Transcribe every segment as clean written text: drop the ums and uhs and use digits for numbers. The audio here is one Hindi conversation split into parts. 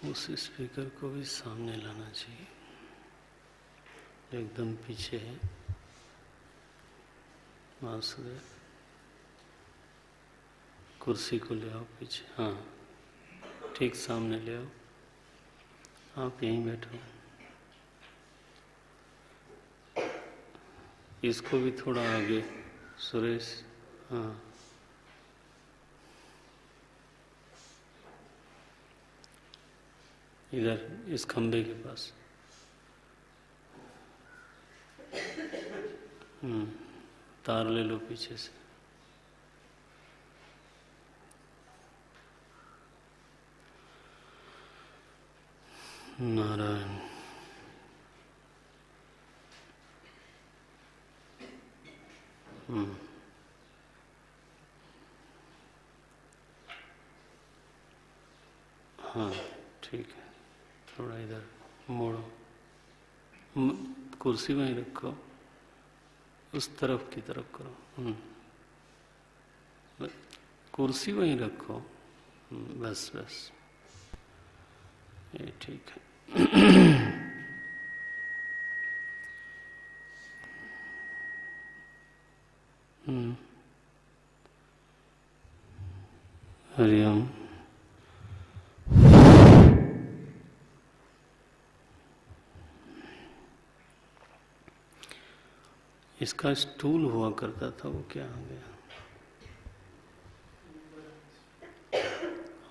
उस स्पीकर को भी सामने लाना चाहिए, एकदम पीछे है। वासुदेव, कुर्सी को ले आओ पीछे। हाँ, ठीक सामने ले आओ। आप यहीं बैठो। इसको भी थोड़ा आगे, सुरेश। हाँ, इधर इस खंबे के पास। तार ले लो पीछे से। नारायण। हाँ ठीक है, थोड़ा इधर मोड़ो। कुर्सी वहीं रखो, उस तरफ की तरफ करो। कुर्सी वहीं रखो। बस बस, ये ठीक है। हरिओम। इसका स्टूल हुआ करता था, वो क्या आ गया?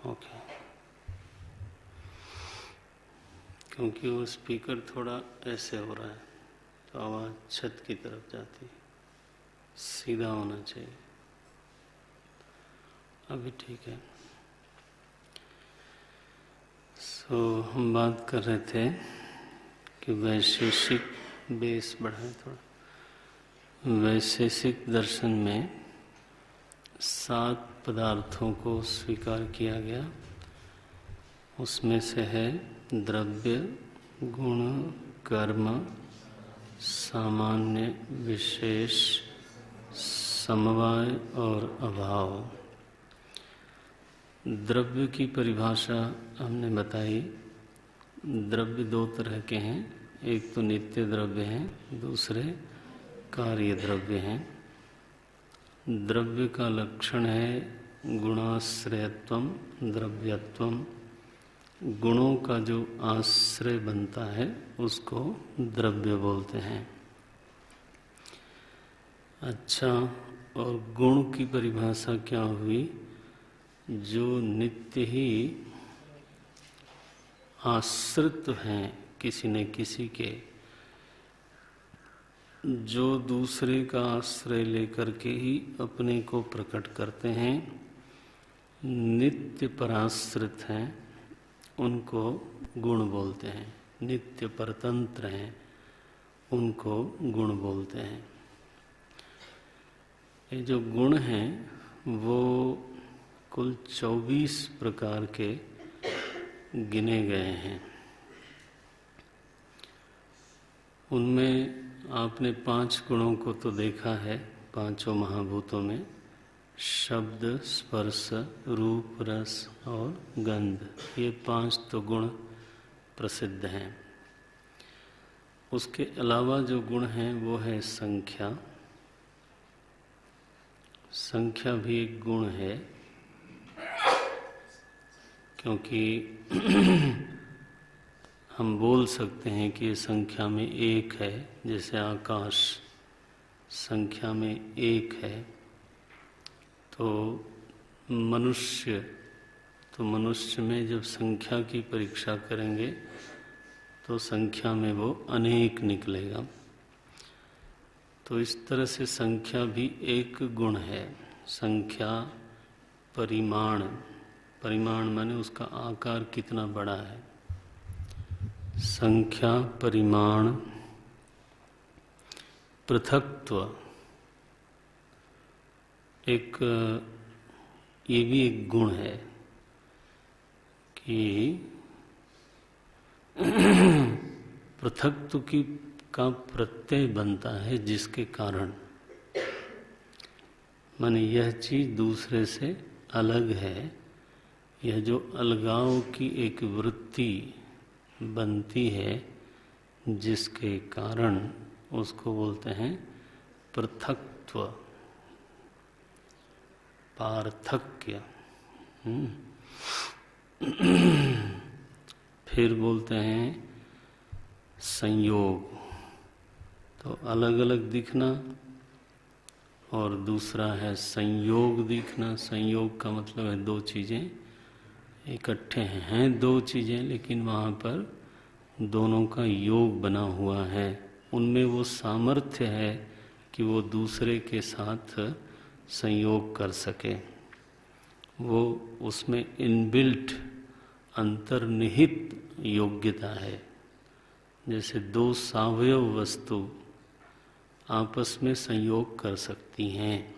ओके, क्योंकि वो स्पीकर थोड़ा ऐसे हो रहा है तो आवाज़ छत की तरफ जाती है, सीधा होना चाहिए। अभी ठीक है। हम बात कर रहे थे कि वैशेषिक बेस बढ़ाए थोड़ा। वैशेषिक दर्शन में 7 पदार्थों को स्वीकार किया गया। उसमें से है द्रव्य, गुण, कर्म, सामान्य, विशेष, समवाय और अभाव। द्रव्य की परिभाषा हमने बताई। द्रव्य 2 तरह के हैं, एक तो नित्य द्रव्य हैं, दूसरे कार्य द्रव्य हैं। द्रव्य का लक्षण है गुणाश्रयत्वम, द्रव्यत्वम। गुणों का जो आश्रय बनता है उसको द्रव्य बोलते हैं। अच्छा, और गुण की परिभाषा क्या हुई? जो नित्य ही आश्रित हैं किसी न किसी के, जो दूसरे का आश्रय लेकर के ही अपने को प्रकट करते हैं, नित्य पराश्रित हैं, उनको गुण बोलते हैं। नित्य परतंत्र हैं, उनको गुण बोलते हैं। ये जो गुण हैं वो कुल 24 प्रकार के गिने गए हैं। उनमें आपने 5 गुणों को तो देखा है, 5 महाभूतों में। शब्द, स्पर्श, रूप, रस और गंध, ये 5 तो गुण प्रसिद्ध हैं। उसके अलावा जो गुण हैं वो है संख्या। संख्या भी एक गुण है, क्योंकि हम बोल सकते हैं कि ये संख्या में 1 है, जैसे आकाश संख्या में 1 है। तो मनुष्य में जब संख्या की परीक्षा करेंगे तो संख्या में वो अनेक निकलेगा। तो इस तरह से संख्या भी एक गुण है। संख्या परिमाण, परिमाण माने उसका आकार कितना बड़ा है। संख्या, परिमाण, पृथक्त्व, एक ये भी एक गुण है कि पृथक्त्व का प्रत्यय बनता है, जिसके कारण माने यह चीज दूसरे से अलग है। यह जो अलगाव की एक वृत्ति बनती है जिसके कारण उसको बोलते हैं पृथक्त्व, पार्थक्य। फिर बोलते हैं संयोग। तो अलग अलग दिखना और दूसरा है संयोग दिखना। संयोग का मतलब है दो चीजें इकट्ठे हैं दो चीजें, लेकिन वहाँ पर दोनों का योग बना हुआ है। उनमें वो सामर्थ्य है कि वो दूसरे के साथ संयोग कर सके। वो उसमें इनबिल्ट अंतर्निहित योग्यता है। जैसे दो सावयव वस्तु आपस में संयोग कर सकती हैं।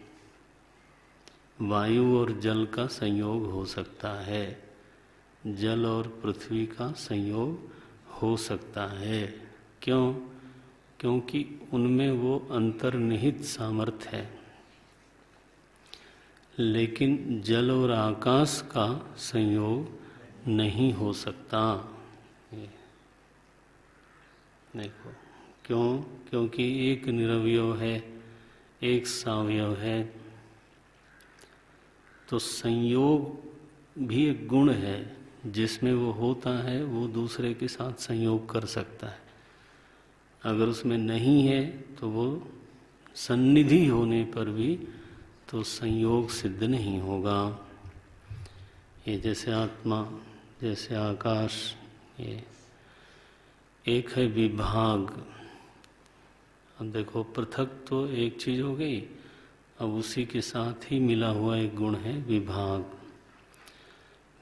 वायु और जल का संयोग हो सकता है, जल और पृथ्वी का संयोग हो सकता है। क्यों? क्योंकि उनमें वो अंतर्निहित सामर्थ्य है। लेकिन जल और आकाश का संयोग नहीं हो सकता। देखो क्यों? क्योंकि एक निरवयव है, एक सावयव है। तो संयोग भी एक गुण है, जिसमें वो होता है वो दूसरे के साथ संयोग कर सकता है। अगर उसमें नहीं है तो वो सन्निधि होने पर भी तो संयोग सिद्ध नहीं होगा। ये जैसे आत्मा, जैसे आकाश, ये एक है विभाग। अब देखो पृथक तो एक चीज हो गई, अब उसी के साथ ही मिला हुआ एक गुण है विभाग।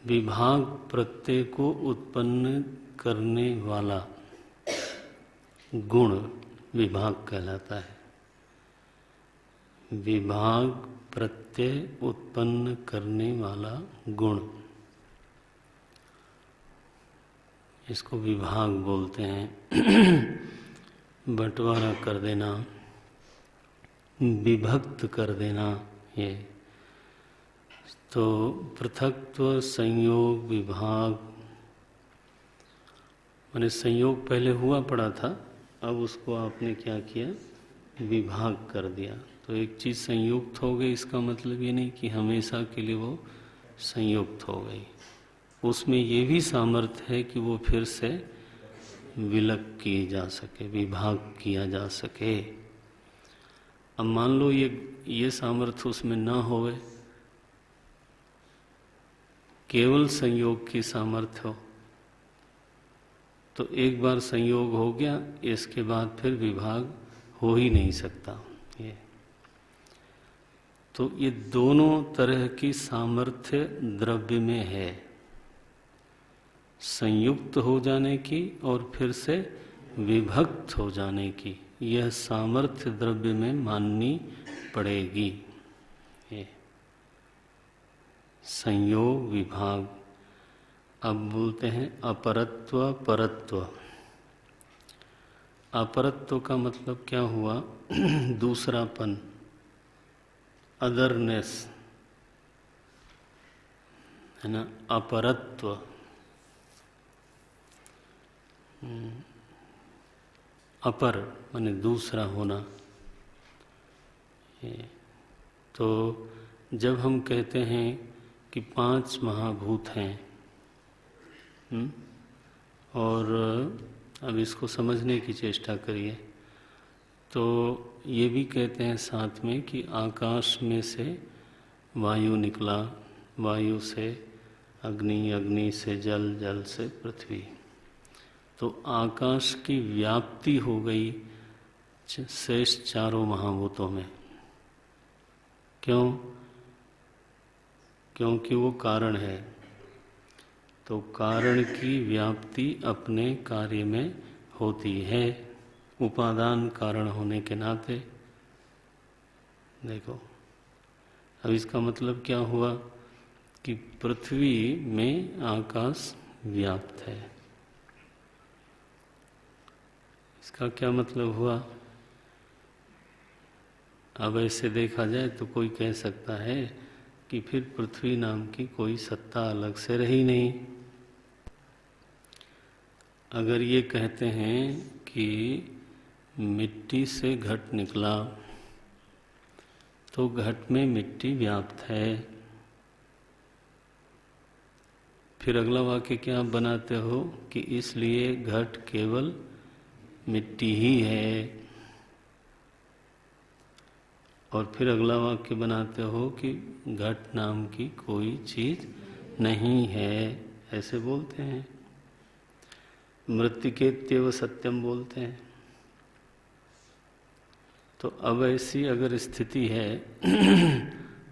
विभाग प्रत्यय को उत्पन्न करने वाला गुण विभाग कहलाता है। विभाग प्रत्यय उत्पन्न करने वाला गुण, इसको विभाग बोलते हैं। बंटवारा कर देना, विभक्त कर देना। ये तो पृथक्त्व, संयोग, विभाग, माने संयोग पहले हुआ पड़ा था, अब उसको आपने क्या किया, विभाग कर दिया। तो एक चीज संयुक्त हो गई, इसका मतलब ये नहीं कि हमेशा के लिए वो संयुक्त हो गई। उसमें ये भी सामर्थ्य है कि वो फिर से विलग किए जा सके, विभाग किया जा सके। अब मान लो ये सामर्थ्य उसमें ना होवे, केवल संयोग की सामर्थ्य हो, तो एक बार संयोग हो गया, इसके बाद फिर विभाग हो ही नहीं सकता। तो ये दोनों तरह की सामर्थ्य द्रव्य में है, संयुक्त हो जाने की और फिर से विभक्त हो जाने की। यह सामर्थ्य द्रव्य में माननी पड़ेगी। ये संयोग, विभाग। अब बोलते हैं अपरत्व, परत्व। अपरत्व का मतलब क्या हुआ? दूसरापन, अदरनेस, है ना। अपरत्व, अपर माने दूसरा होना। तो जब हम कहते हैं कि 5 महाभूत हैं, और अब इसको समझने की चेष्टा करिए, तो ये भी कहते हैं साथ में कि आकाश में से वायु निकला, वायु से अग्नि, अग्नि से जल, जल से पृथ्वी। तो आकाश की व्याप्ति हो गई शेष चारों महाभूतों में। क्यों? क्योंकि वो कारण है। तो कारण की व्याप्ति अपने कार्य में होती है, उपादान कारण होने के नाते। देखो अब इसका मतलब क्या हुआ कि पृथ्वी में आकाश व्याप्त है। इसका क्या मतलब हुआ अब ऐसे देखा जाए तो कोई कह सकता है कि फिर पृथ्वी नाम की कोई सत्ता अलग से रही नहीं। अगर ये कहते हैं कि मिट्टी से घट निकला तो घट में मिट्टी व्याप्त है, फिर अगला वाक्य क्या आप बनाते हो कि इसलिए घट केवल मिट्टी ही है, और फिर अगला वाक्य बनाते हो कि घट नाम की कोई चीज नहीं है, ऐसे बोलते हैं। मृत्तिकेत्येव सत्यम बोलते हैं। तो अब ऐसी अगर स्थिति है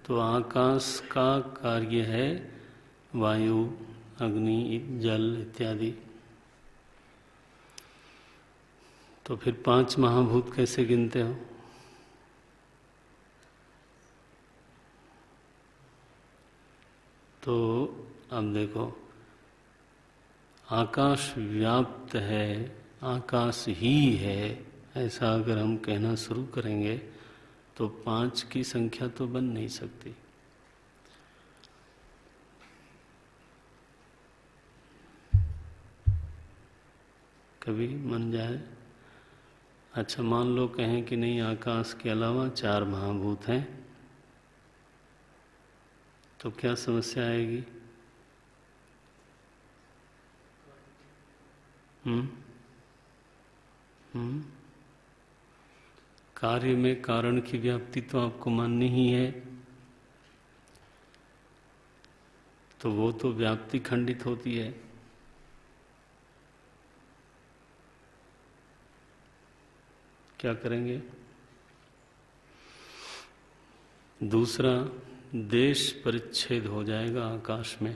तो आकाश का कार्य है वायु, अग्नि, जल इत्यादि। तो फिर 5 महाभूत कैसे गिनते हो? तो अब देखो, आकाश व्याप्त है, आकाश ही है, ऐसा अगर हम कहना शुरू करेंगे तो 5 की संख्या तो बन नहीं सकती। कभी मन जाए। अच्छा, मान लो कहें कि नहीं, आकाश के अलावा 4 महाभूत हैं, तो क्या समस्या आएगी? कार्य में कारण की व्याप्ति तो आपको माननी ही है, तो वो तो व्याप्ति खंडित होती है। क्या करेंगे? दूसरा, देश परिच्छेद हो जाएगा आकाश में,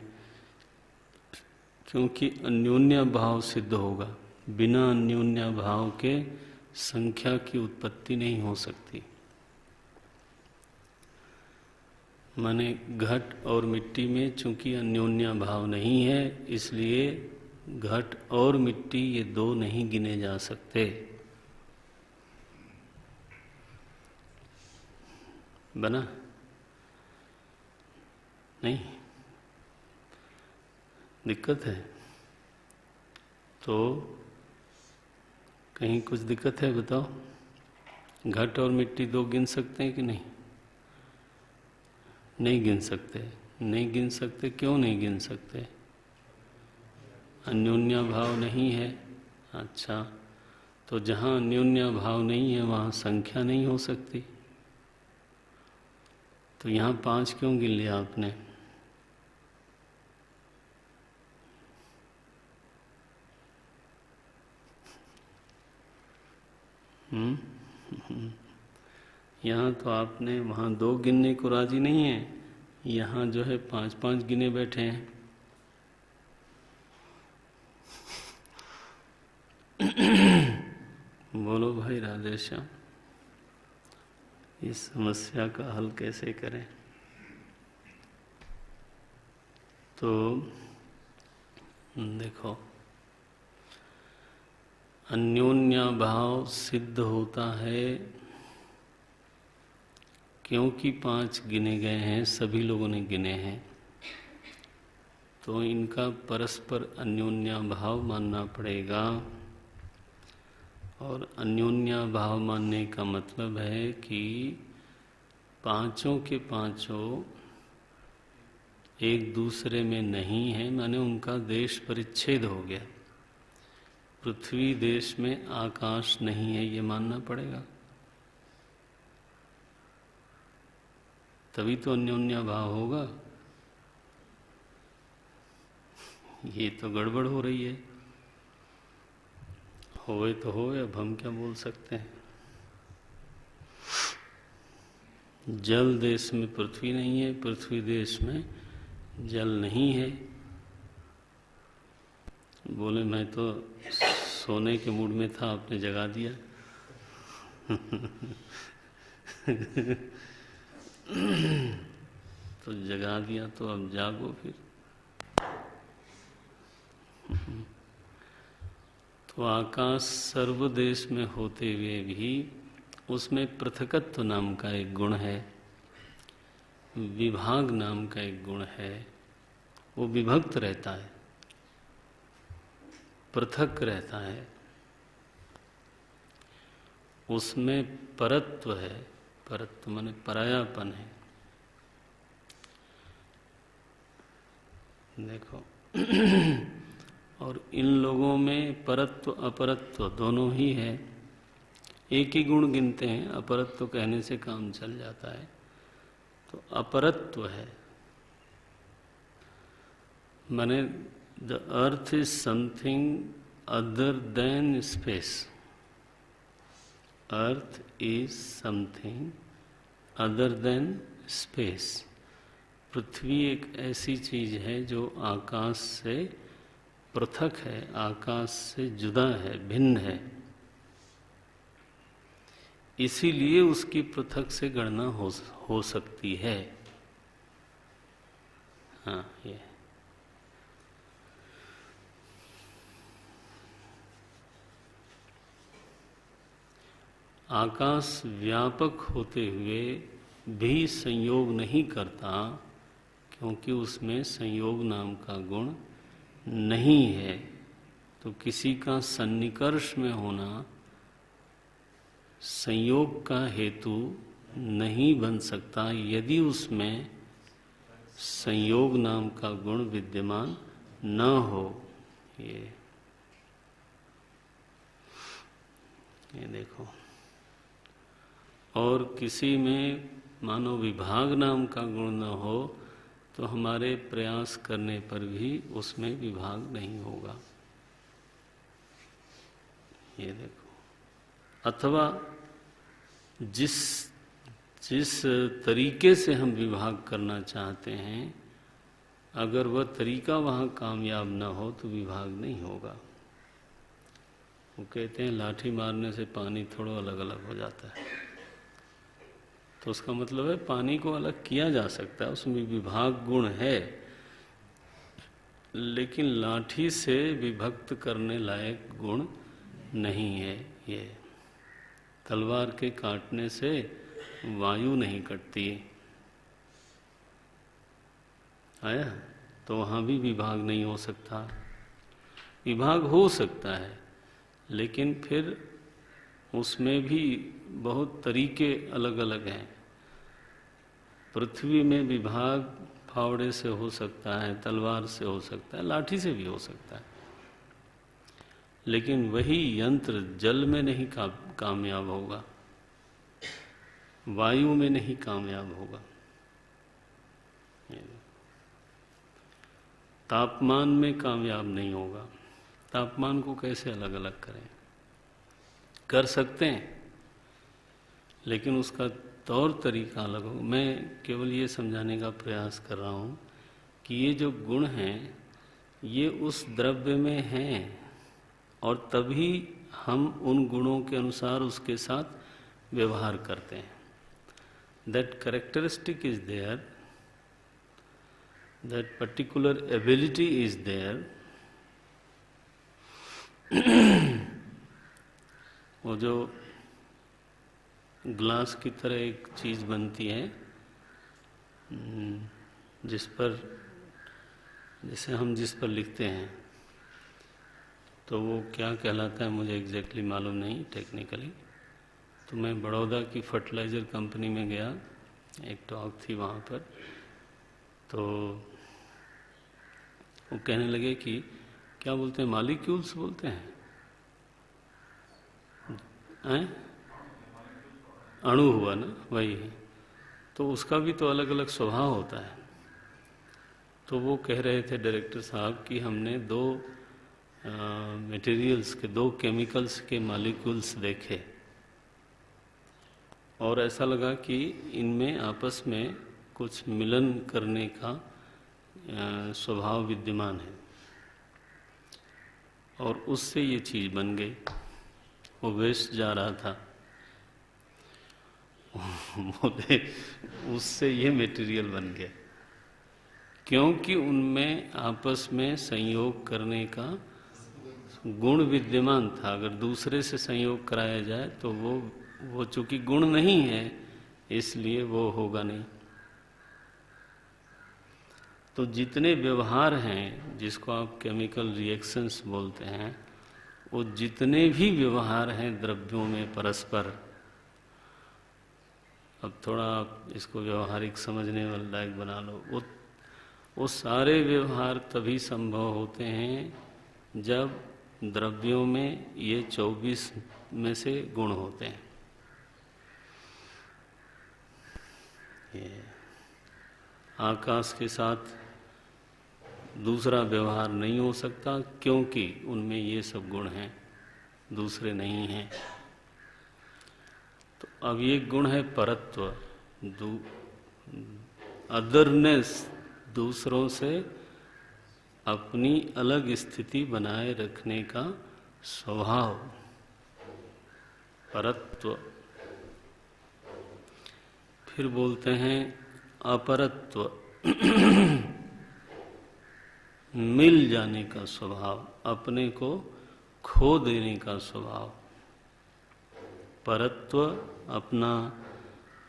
क्योंकि अन्योन्या भाव सिद्ध होगा। बिना अन्योन्या भाव के संख्या की उत्पत्ति नहीं हो सकती। माने घट और मिट्टी में चूंकि अन्योन्या भाव नहीं है, इसलिए घट और मिट्टी ये 2 नहीं गिने जा सकते। बना? नहीं? दिक्कत है? तो कहीं कुछ दिक्कत है बताओ? घट और मिट्टी 2 गिन सकते हैं कि नहीं? नहीं गिन सकते। नहीं गिन सकते, क्यों नहीं गिन सकते? अन्योन्या भाव नहीं है। अच्छा, तो जहाँ अन्योन्या भाव नहीं है वहाँ संख्या नहीं हो सकती। तो यहाँ 5 क्यों गिन लिया आपने? यहाँ तो आपने वहाँ 2 गिनने को राजी नहीं है, यहाँ जो है 5-5 गिने बैठे हैं। बोलो भाई राधेश्याम, इस समस्या का हल कैसे करें? तो देखो, अन्योन्या भाव सिद्ध होता है क्योंकि 5 गिने गए हैं, सभी लोगों ने गिने हैं, तो इनका परस्पर अन्योन्या भाव मानना पड़ेगा। और अन्योन्या भाव मानने का मतलब है कि 5 के 5 एक दूसरे में नहीं है, माने उनका देश परिच्छेद हो गया। पृथ्वी देश में आकाश नहीं है, ये मानना पड़ेगा, तभी तो अन्योन्या भाव होगा। ये तो गड़बड़ हो रही है। होए तो होए, अब हम क्या बोल सकते हैं। जल देश में पृथ्वी नहीं है, पृथ्वी देश में जल नहीं है। बोले मैं तो सोने के मूड में था, आपने जगा दिया। तो जगा दिया तो अब जागो फिर। तो आकाश सर्वदेश में होते हुए भी उसमें पृथकत्व नाम का एक गुण है, विभाग नाम का एक गुण है। वो विभक्त रहता है, पृथक रहता है। उसमें परत्व है, परत्व माने परायापन है। देखो और इन लोगों में परत्व अपरत्व दोनों ही है। एक ही गुण गिनते हैं, अपरत्व कहने से काम चल जाता है। तो अपरत्व है माने the earth is something other than space. Earth is something other than space. पृथ्वी एक ऐसी चीज है जो आकाश से पृथक है, आकाश से जुदा है, भिन्न है। इसीलिए उसकी पृथक से गणना हो सकती है। हाँ, ये आकाश व्यापक होते हुए भी संयोग नहीं करता, क्योंकि उसमें संयोग नाम का गुण नहीं है। तो किसी का सन्निकर्ष में होना संयोग का हेतु नहीं बन सकता यदि उसमें संयोग नाम का गुण विद्यमान न हो। ये देखो, और किसी में मानो विभाग नाम का गुण न हो तो हमारे प्रयास करने पर भी उसमें विभाग नहीं होगा। ये देखो, अथवा जिस तरीके से हम विभाग करना चाहते हैं, अगर वह तरीका वहाँ कामयाब न हो तो विभाग नहीं होगा। वो कहते हैं लाठी मारने से पानी थोड़ा अलग अलग हो जाता है। तो उसका मतलब है पानी को अलग किया जा सकता है, उसमें विभाग गुण है, लेकिन लाठी से विभक्त करने लायक गुण नहीं है। ये तलवार के काटने से वायु नहीं कटती आया, तो वहाँ भी विभाग नहीं हो सकता। विभाग हो सकता है, लेकिन फिर उसमें भी बहुत तरीके अलग अलग हैं। पृथ्वी में विभाग फावड़े से हो सकता है, तलवार से हो सकता है, लाठी से भी हो सकता है, लेकिन वही यंत्र जल में नहीं कामयाब होगा, वायु में नहीं कामयाब होगा, तापमान में कामयाब नहीं होगा। तापमान को कैसे अलग अलग करें? कर सकते हैं, लेकिन उसका तौर तरीका अलग हो। मैं केवल ये समझाने का प्रयास कर रहा हूँ कि ये जो गुण हैं ये उस द्रव्य में हैं, और तभी हम उन गुणों के अनुसार उसके साथ व्यवहार करते हैं। That characteristic is there, that particular ability is there. वो जो ग्लास की तरह एक चीज़ बनती है जिस पर, जैसे हम जिस पर लिखते हैं, तो वो क्या कहलाता है मुझे एग्जैक्टली मालूम नहीं टेक्निकली। तो मैं बड़ौदा की फर्टिलाइज़र कंपनी में गया, एक टॉक थी वहाँ पर, तो वो कहने लगे कि क्या बोलते हैं, मॉलिक्यूल्स बोलते हैं, अणु हुआ ना, वही है। तो उसका भी तो अलग अलग स्वभाव होता है। तो वो कह रहे थे डायरेक्टर साहब कि हमने दो मटेरियल्स के, दो केमिकल्स के मॉलिक्यूल्स देखे, और ऐसा लगा कि इनमें आपस में कुछ मिलन करने का स्वभाव विद्यमान है, और उससे ये चीज़ बन गई। वो वेस्ट जा रहा था, बोले उससे ये मटेरियल बन गया, क्योंकि उनमें आपस में संयोग करने का गुण विद्यमान था। अगर दूसरे से संयोग कराया जाए तो वो वो चूंकि गुण नहीं है इसलिए वो होगा नहीं। तो जितने व्यवहार हैं जिसको आप केमिकल रिएक्शंस बोलते हैं, वो जितने भी व्यवहार हैं द्रव्यों में परस्पर, अब थोड़ा आप इसको व्यवहारिक समझने वाले लायक बना लो, वो सारे व्यवहार तभी संभव होते हैं जब द्रव्यों में ये 24 में से गुण होते हैं। ये आकाश के साथ दूसरा व्यवहार नहीं हो सकता क्योंकि उनमें ये सब गुण हैं, दूसरे नहीं हैं। तो अब ये गुण है परत्व, अदरनेस, दूसरों से अपनी अलग स्थिति बनाए रखने का स्वभाव, परत्व। फिर बोलते हैं अपरत्व, मिल जाने का स्वभाव, अपने को खो देने का स्वभाव। परत्व अपना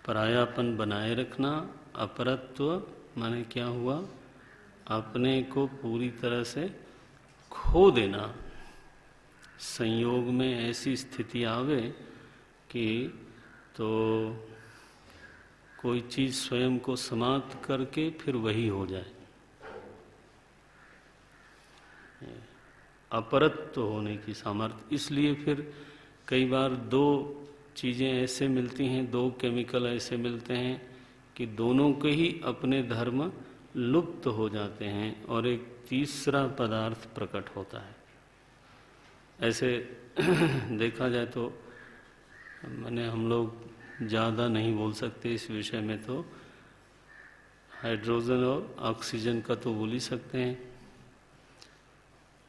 परायापन बनाए रखना, अपरत्व माने क्या हुआ, अपने को पूरी तरह से खो देना। संयोग में ऐसी स्थिति आवे कि तो कोई चीज स्वयं को समाप्त करके फिर वही हो जाए, अपरत्व होने की सामर्थ्य। इसलिए फिर कई बार दो चीज़ें ऐसे मिलती हैं, दो केमिकल ऐसे मिलते हैं कि दोनों के ही अपने धर्म लुप्त हो जाते हैं और एक तीसरा पदार्थ प्रकट होता है। ऐसे देखा जाए तो मैंने हम लोग ज़्यादा नहीं बोल सकते इस विषय में, तो हाइड्रोजन और ऑक्सीजन का तो बोल ही सकते हैं।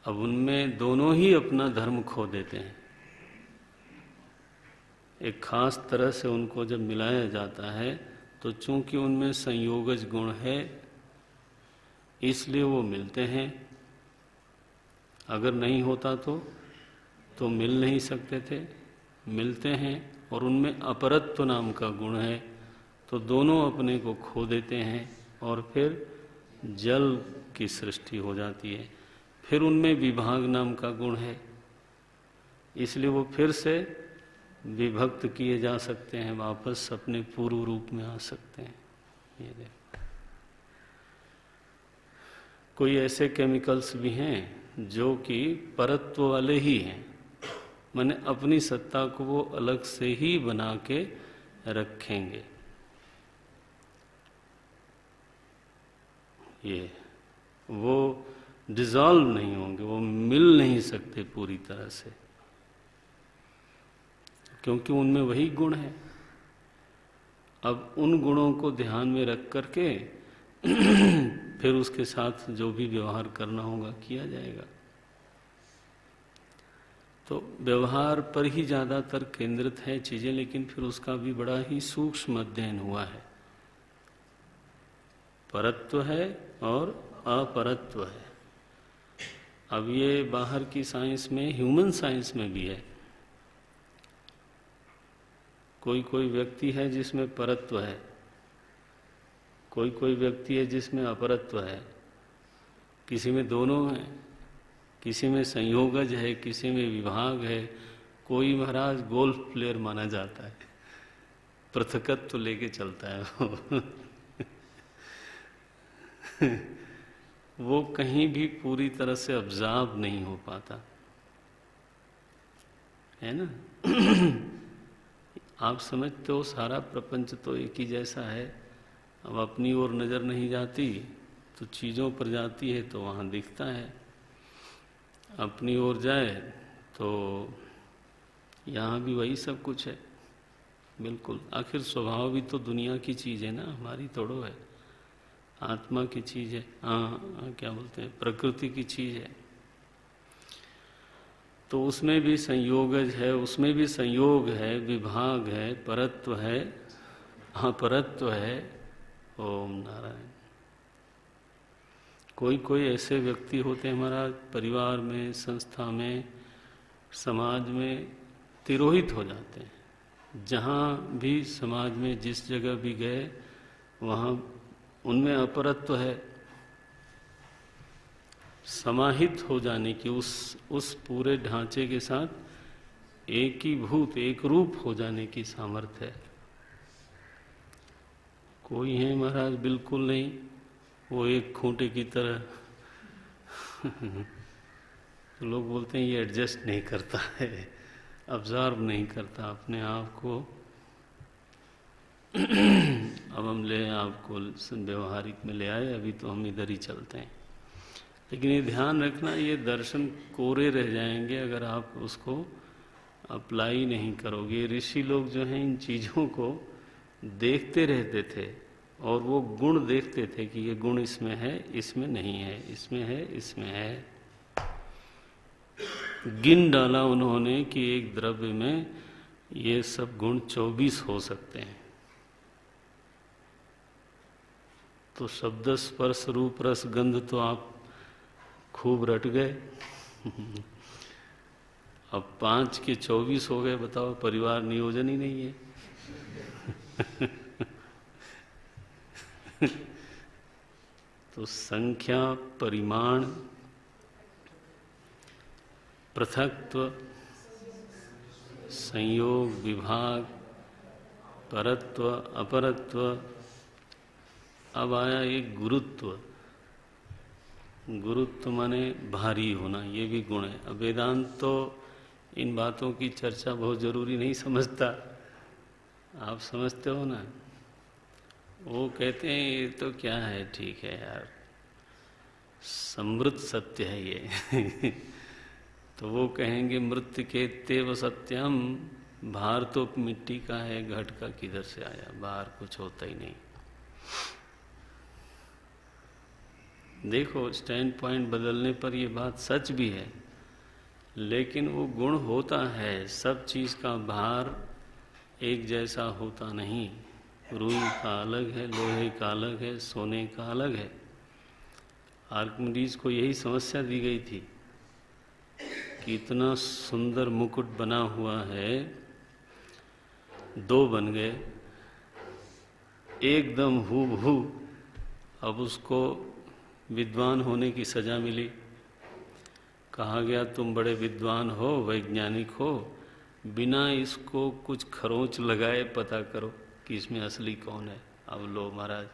अब उनमें दोनों ही अपना धर्म खो देते हैं। एक खास तरह से उनको जब मिलाया जाता है तो चूंकि उनमें संयोगज गुण है इसलिए वो मिलते हैं। अगर नहीं होता तो मिल नहीं सकते थे, मिलते हैं। और उनमें अपरत्व नाम का गुण है तो दोनों अपने को खो देते हैं और फिर जल की सृष्टि हो जाती है। फिर उनमें विभाग नाम का गुण है, इसलिए वो फिर से विभक्त किए जा सकते हैं, वापस अपने पूर्व रूप में आ सकते हैं। ये देखो, कोई ऐसे केमिकल्स भी हैं जो कि परत्व वाले ही हैं, माने अपनी सत्ता को वो अलग से ही बना के रखेंगे। ये वो डिसॉल्व नहीं होंगे, वो मिल नहीं सकते पूरी तरह से, क्योंकि उनमें वही गुण है। अब उन गुणों को ध्यान में रख करके फिर उसके साथ जो भी व्यवहार करना होगा किया जाएगा। तो व्यवहार पर ही ज़्यादातर केंद्रित है चीज़ें, लेकिन फिर उसका भी बड़ा ही सूक्ष्म अध्ययन हुआ है। परत्व है और अपरत्व है। अब ये बाहर की साइंस में, ह्यूमन साइंस में भी है। कोई कोई व्यक्ति है जिसमें परत्व है, कोई कोई व्यक्ति है जिसमें अपरत्व है, किसी में दोनों है, किसी में संयोगज है, किसी में विभाग है। कोई महाराज गोल्फ प्लेयर माना जाता है, पृथकत्व लेके चलता है वो वो कहीं भी पूरी तरह से ऑब्जर्व नहीं हो पाता है ना। आप समझते हो सारा प्रपंच तो एक ही जैसा है। अब अपनी ओर नज़र नहीं जाती तो चीज़ों पर जाती है तो वहाँ दिखता है, अपनी ओर जाए तो यहाँ भी वही सब कुछ है। बिल्कुल, आखिर स्वभाव भी तो दुनिया की चीज़ है ना, हमारी थोड़ो है, आत्मा की चीज़ है। हाँ, क्या बोलते हैं, प्रकृति की चीज़ है। तो उसमें भी संयोगज है, उसमें भी संयोग है, विभाग है, परत्व है, अपरत्व है। ओम नारायण। कोई कोई ऐसे व्यक्ति होते हैं हमारा परिवार में, संस्था में, समाज में तिरोहित हो जाते हैं, जहाँ भी समाज में जिस जगह भी गए वहाँ उनमें अपरत्व है, समाहित हो जाने की, उस पूरे ढांचे के साथ एकीभूत एक रूप हो जाने की सामर्थ्य है। कोई है महाराज बिल्कुल नहीं, वो एक खूंटे की तरह तो लोग बोलते हैं ये एडजस्ट नहीं करता है, ऑब्जर्व नहीं करता अपने आप को। अब हम ले आपको व्यवहारिक में ले आए, अभी तो हम इधर ही चलते हैं। लेकिन ये ध्यान रखना, ये दर्शन कोरे रह जाएंगे अगर आप उसको अप्लाई नहीं करोगे। ऋषि लोग जो हैं इन चीज़ों को देखते रहते थे और वो गुण देखते थे कि ये गुण इसमें है, इसमें नहीं है, इसमें है, इसमें है। गिन डाला उन्होंने कि एक द्रव्य में ये सब गुण 24 हो सकते हैं। तो शब्द स्पर्श रूप रस गंध तो आप खूब रट गए। अब 5 के 24 हो गए, बताओ, परिवार नियोजन ही नहीं है। तो संख्या, परिमाण, पृथक्त्व, संयोग, विभाग, परत्व, अपरत्व, अब आया एक गुरुत्व। गुरुत्व माने भारी होना, ये भी गुण है। अब वेदांत तो इन बातों की चर्चा बहुत जरूरी नहीं समझता, आप समझते हो ना। वो कहते हैं ये तो क्या है, ठीक है यार, समृद्ध सत्य है ये। तो वो कहेंगे मृत्यु के तेव सत्यम, भार तो मिट्टी का है, घट का किधर से आया, बाहर कुछ होता ही नहीं। देखो स्टैंड पॉइंट बदलने पर ये बात सच भी है, लेकिन वो गुण होता है। सब चीज़ का भार एक जैसा होता नहीं। रुई का अलग है, लोहे का अलग है, सोने का अलग है। आर्किमिडीज को यही समस्या दी गई थी कि इतना सुंदर मुकुट बना हुआ है, 2 बन गए एकदम हूबहू। अब उसको विद्वान होने की सजा मिली। कहा गया तुम बड़े विद्वान हो, वैज्ञानिक हो, बिना इसको कुछ खरोंच लगाए पता करो कि इसमें असली कौन है। अब लो महाराज,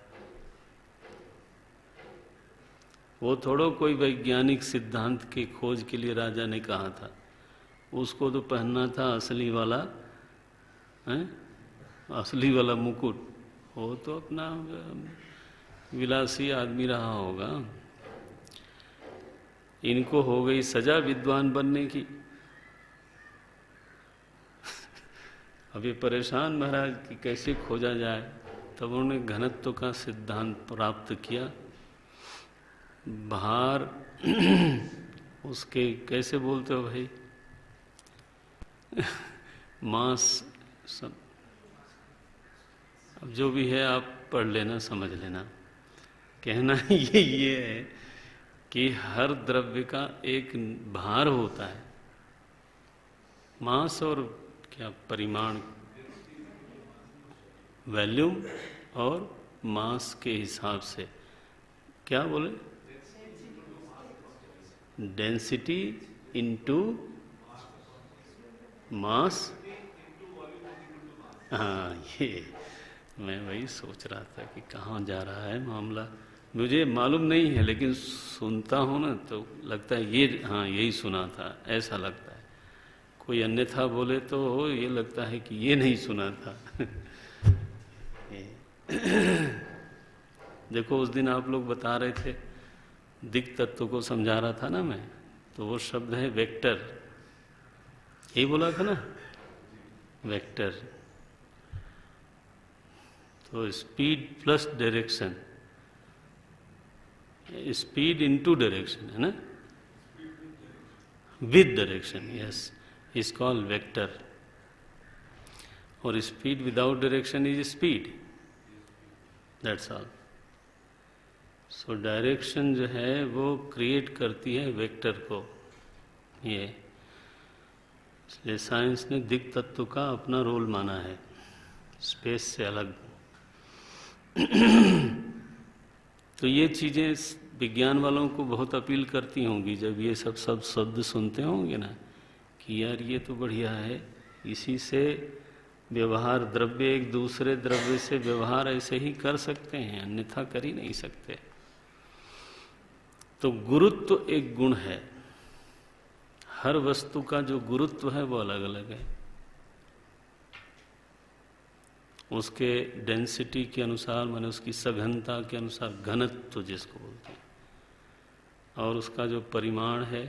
वो थोड़ो कोई वैज्ञानिक सिद्धांत के खोज के लिए राजा ने कहा था, उसको तो पहनना था असली वाला है, असली वाला मुकुट। वो तो अपना विलासी आदमी रहा होगा। इनको हो गई सजा विद्वान बनने की। अब ये परेशान महाराज कि कैसे खोजा जाए। तब उन्होंने घनत्व का सिद्धांत प्राप्त किया। भार उसके कैसे बोलते हो भाई, मास सब, अब जो भी है आप पढ़ लेना, समझ लेना। कहना ये है कि हर द्रव्य का एक भार होता है, मास और क्या परिमाण, वॉल्यूम और मास के हिसाब से। क्या बोले, डेंसिटी इनटू मास। हाँ, ये मैं वही सोच रहा था कि कहाँ जा रहा है मामला। मुझे मालूम नहीं है, लेकिन सुनता हूँ ना तो लगता है ये, हाँ यही सुना था, ऐसा लगता है। कोई अन्यथा बोले तो ये लगता है कि ये नहीं सुना था। देखो उस दिन आप लोग बता रहे थे, दिक् तत्व को समझा रहा था ना मैं, तो वो शब्द है वेक्टर। यही बोला था ना, वेक्टर। तो speed plus direction, speed into direction है ना, with direction, yes, is called vector. और speed without direction is speed, that's all. So direction जो है वो क्रिएट करती है वेक्टर को। ये इसलिए साइंस ने दिक् तत्व का अपना रोल माना है, स्पेस से अलग। तो ये चीज़ें विज्ञान वालों को बहुत अपील करती होंगी जब ये सब शब्द सुनते होंगे ना, कि यार ये तो बढ़िया है, इसी से व्यवहार, द्रव्य एक दूसरे द्रव्य से व्यवहार ऐसे ही कर सकते हैं, अन्यथा कर ही नहीं सकते। तो गुरुत्व एक गुण है, हर वस्तु का जो गुरुत्व है वो अलग अलग है, उसके डेंसिटी के अनुसार, माने उसकी सघनता के अनुसार, घनत्व जिसको बोलते हैं, और उसका जो परिमाण है,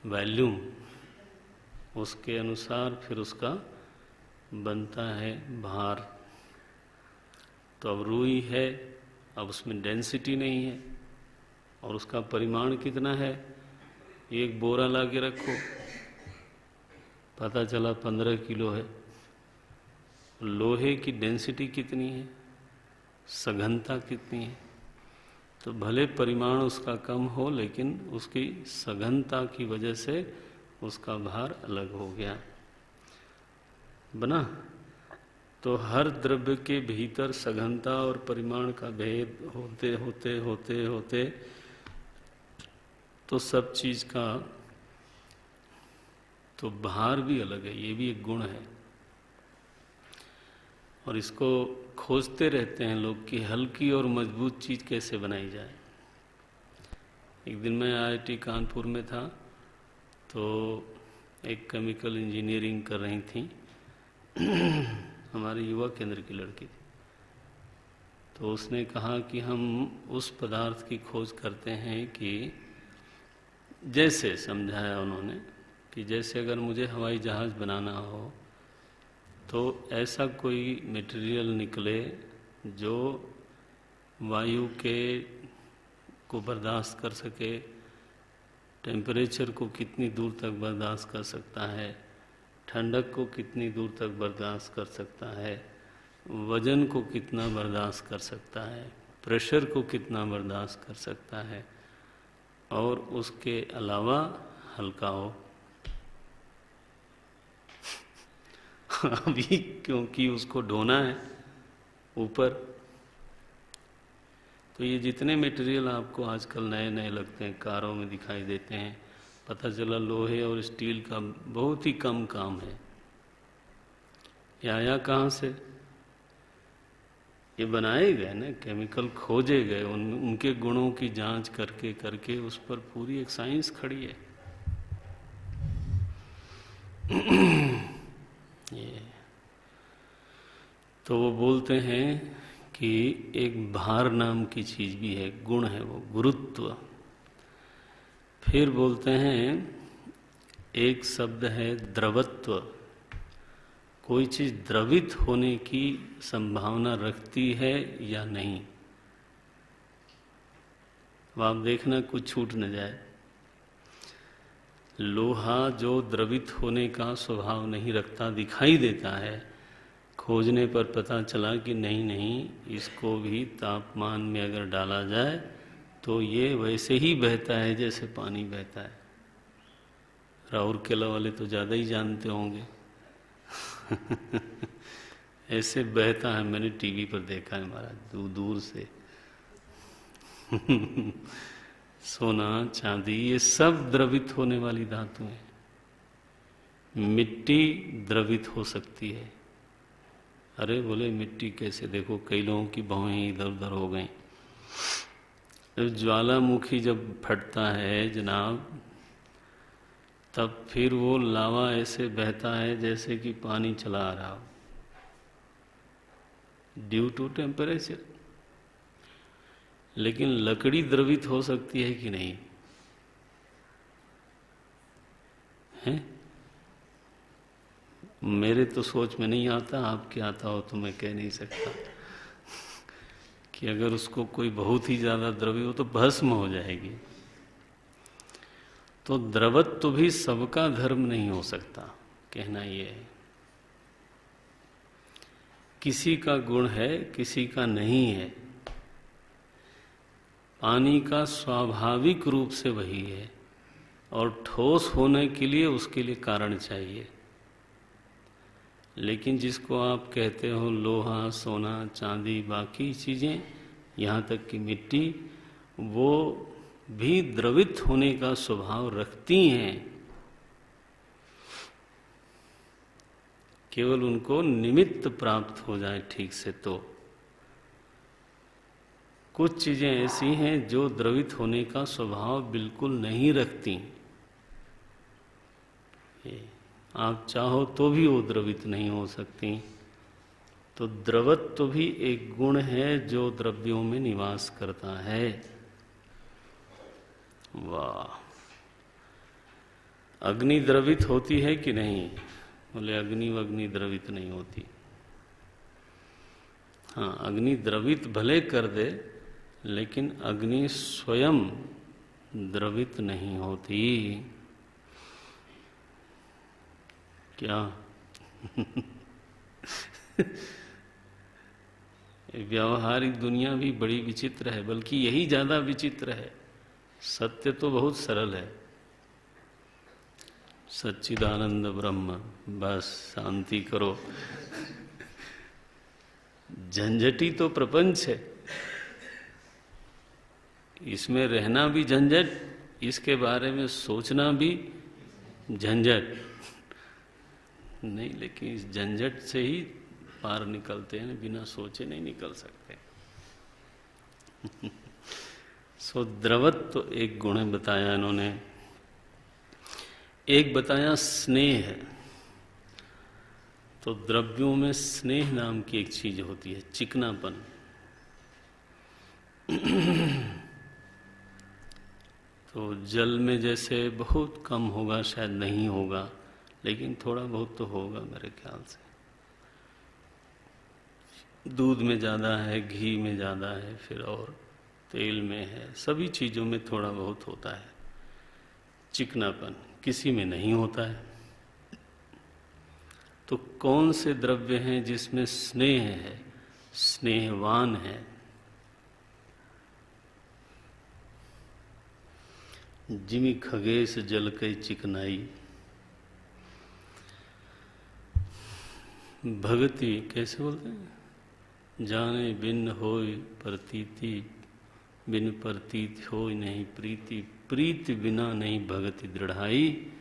वॉल्यूम, उसके अनुसार फिर उसका बनता है भार। तो अब रुई है, अब उसमें डेंसिटी नहीं है, और उसका परिमाण कितना है, एक बोरा ला के रखो, पता चला 15 किलो है। लोहे की डेंसिटी कितनी है, सघनता कितनी है, तो भले परिमाण उसका कम हो, लेकिन उसकी सघनता की वजह से उसका भार अलग हो गया बना। तो हर द्रव्य के भीतर सघनता और परिमाण का भेद होते होते होते होते तो सब चीज का तो भार भी अलग है, ये भी एक गुण है। और इसको खोजते रहते हैं लोग कि हल्की और मजबूत चीज कैसे बनाई जाए। एक दिन मैं IIT कानपुर में था, तो एक केमिकल इंजीनियरिंग कर रही थी हमारे युवा केंद्र की लड़की थी। तो उसने कहा कि हम उस पदार्थ की खोज करते हैं कि जैसे समझाया उन्होंने कि जैसे अगर मुझे हवाई जहाज़ बनाना हो तो ऐसा कोई मटेरियल निकले जो वायु के को बर्दाश्त कर सके, टेम्परेचर को कितनी दूर तक बर्दाश्त कर सकता है, ठंडक को कितनी दूर तक बर्दाश्त कर सकता है, वजन को कितना बर्दाश्त कर सकता है, प्रेशर को कितना बर्दाश्त कर सकता है, और उसके अलावा हल्का हो। अभी क्योंकि उसको ढोना है ऊपर, तो ये जितने मटेरियल आपको आजकल नए नए लगते हैं, कारों में दिखाई देते हैं, पता चला लोहे और स्टील का बहुत ही कम काम है। ये आया कहाँ से? ये बनाए गए ना, केमिकल खोजे गए, उनके गुणों की जांच करके करके उस पर पूरी एक साइंस खड़ी है। ये तो वो बोलते हैं कि एक भार नाम की चीज भी है, गुण है वो, गुरुत्व। फिर बोलते हैं एक शब्द है द्रवत्व। कोई चीज द्रवित होने की संभावना रखती है या नहीं, अब आप देखना कुछ छूट न जाए। लोहा जो द्रवित होने का स्वभाव नहीं रखता, दिखाई देता है, खोजने पर पता चला कि नहीं नहीं, इसको भी तापमान में अगर डाला जाए तो ये वैसे ही बहता है जैसे पानी बहता है। राउरकेला वाले तो ज़्यादा ही जानते होंगे ऐसे बहता है, मैंने टीवी पर देखा है महाराज, दूर दूर से सोना चांदी ये सब द्रवित होने वाली धातु हैं। मिट्टी द्रवित हो सकती है। अरे बोले मिट्टी कैसे? देखो कई लोगों की भौहें इधर उधर हो गई। ज्वालामुखी जब फटता है जनाब, तब फिर वो लावा ऐसे बहता है जैसे कि पानी चला आ रहा हो, ड्यू टू टेम्परेचर। लेकिन लकड़ी द्रवित हो सकती है कि नहीं है? मेरे तो सोच में नहीं आता, आपके आता हो तो मैं कह नहीं सकता कि अगर उसको कोई बहुत ही ज्यादा द्रव्य हो तो भस्म हो जाएगी। तो द्रवत्व भी सबका धर्म नहीं हो सकता, कहना ये है। किसी का गुण है, किसी का नहीं है। पानी का स्वाभाविक रूप से वही है, और ठोस होने के लिए उसके लिए कारण चाहिए। लेकिन जिसको आप कहते हो लोहा, सोना, चांदी, बाकी चीज़ें, यहाँ तक कि मिट्टी, वो भी द्रवित होने का स्वभाव रखती हैं, केवल उनको निमित्त प्राप्त हो जाए ठीक से। तो कुछ चीज़ें ऐसी हैं जो द्रवित होने का स्वभाव बिल्कुल नहीं रखती, आप चाहो तो भी वो द्रवित नहीं हो सकती। तो द्रवत्व भी एक गुण है जो द्रव्यों में निवास करता है। वाह! अग्नि द्रवित होती है कि नहीं? बोले अग्नि वग्नि द्रवित नहीं होती। हाँ, अग्नि द्रवित भले कर दे, लेकिन अग्नि स्वयं द्रवित नहीं होती। क्या? व्यावहारिक दुनिया भी बड़ी विचित्र है, बल्कि यही ज्यादा विचित्र है। सत्य तो बहुत सरल है, सच्चिदानंद ब्रह्म, बस शांति करो। झंझटी तो प्रपंच है, इसमें रहना भी झंझट, इसके बारे में सोचना भी झंझट। नहीं, लेकिन इस झंझट से ही पार निकलते हैं, बिना सोचे नहीं निकल सकते। सो द्रवत्व तो एक गुण बताया इन्होंने। एक बताया स्नेह। तो द्रव्यों में स्नेह नाम की एक चीज होती है, चिकनापन। तो जल में जैसे बहुत कम होगा, शायद नहीं होगा, लेकिन थोड़ा बहुत तो होगा मेरे ख्याल से। दूध में ज़्यादा है, घी में ज़्यादा है, फिर और तेल में है, सभी चीज़ों में थोड़ा बहुत होता है चिकनापन, किसी में नहीं होता है। तो कौन से द्रव्य हैं जिसमें स्नेह है, स्नेहवान है? जिमि खगेश जल कई चिकनाई, भगति कैसे बोलते हैं? जाने बिन होय प्रतीति, बिन प्रतीत होय नहीं प्रीति, प्रीति बिना नहीं भगति दृढ़ाई,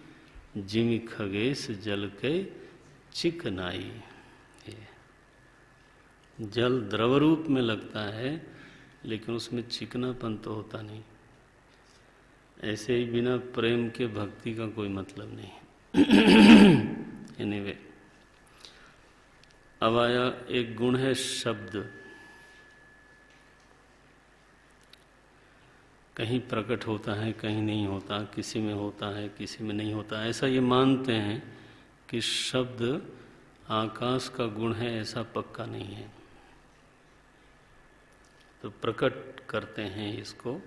जिमि खगेश जल के चिकनाई। जल द्रव रूप में लगता है, लेकिन उसमें चिकनापन तो होता नहीं। ऐसे ही बिना प्रेम के भक्ति का कोई मतलब नहीं। एनीवे, अब आया एक गुण है शब्द। कहीं प्रकट होता है, कहीं नहीं होता, किसी में होता है, किसी में नहीं होता। ऐसा ये मानते हैं कि शब्द आकाश का गुण है, ऐसा पक्का नहीं है। तो प्रकट करते हैं इसको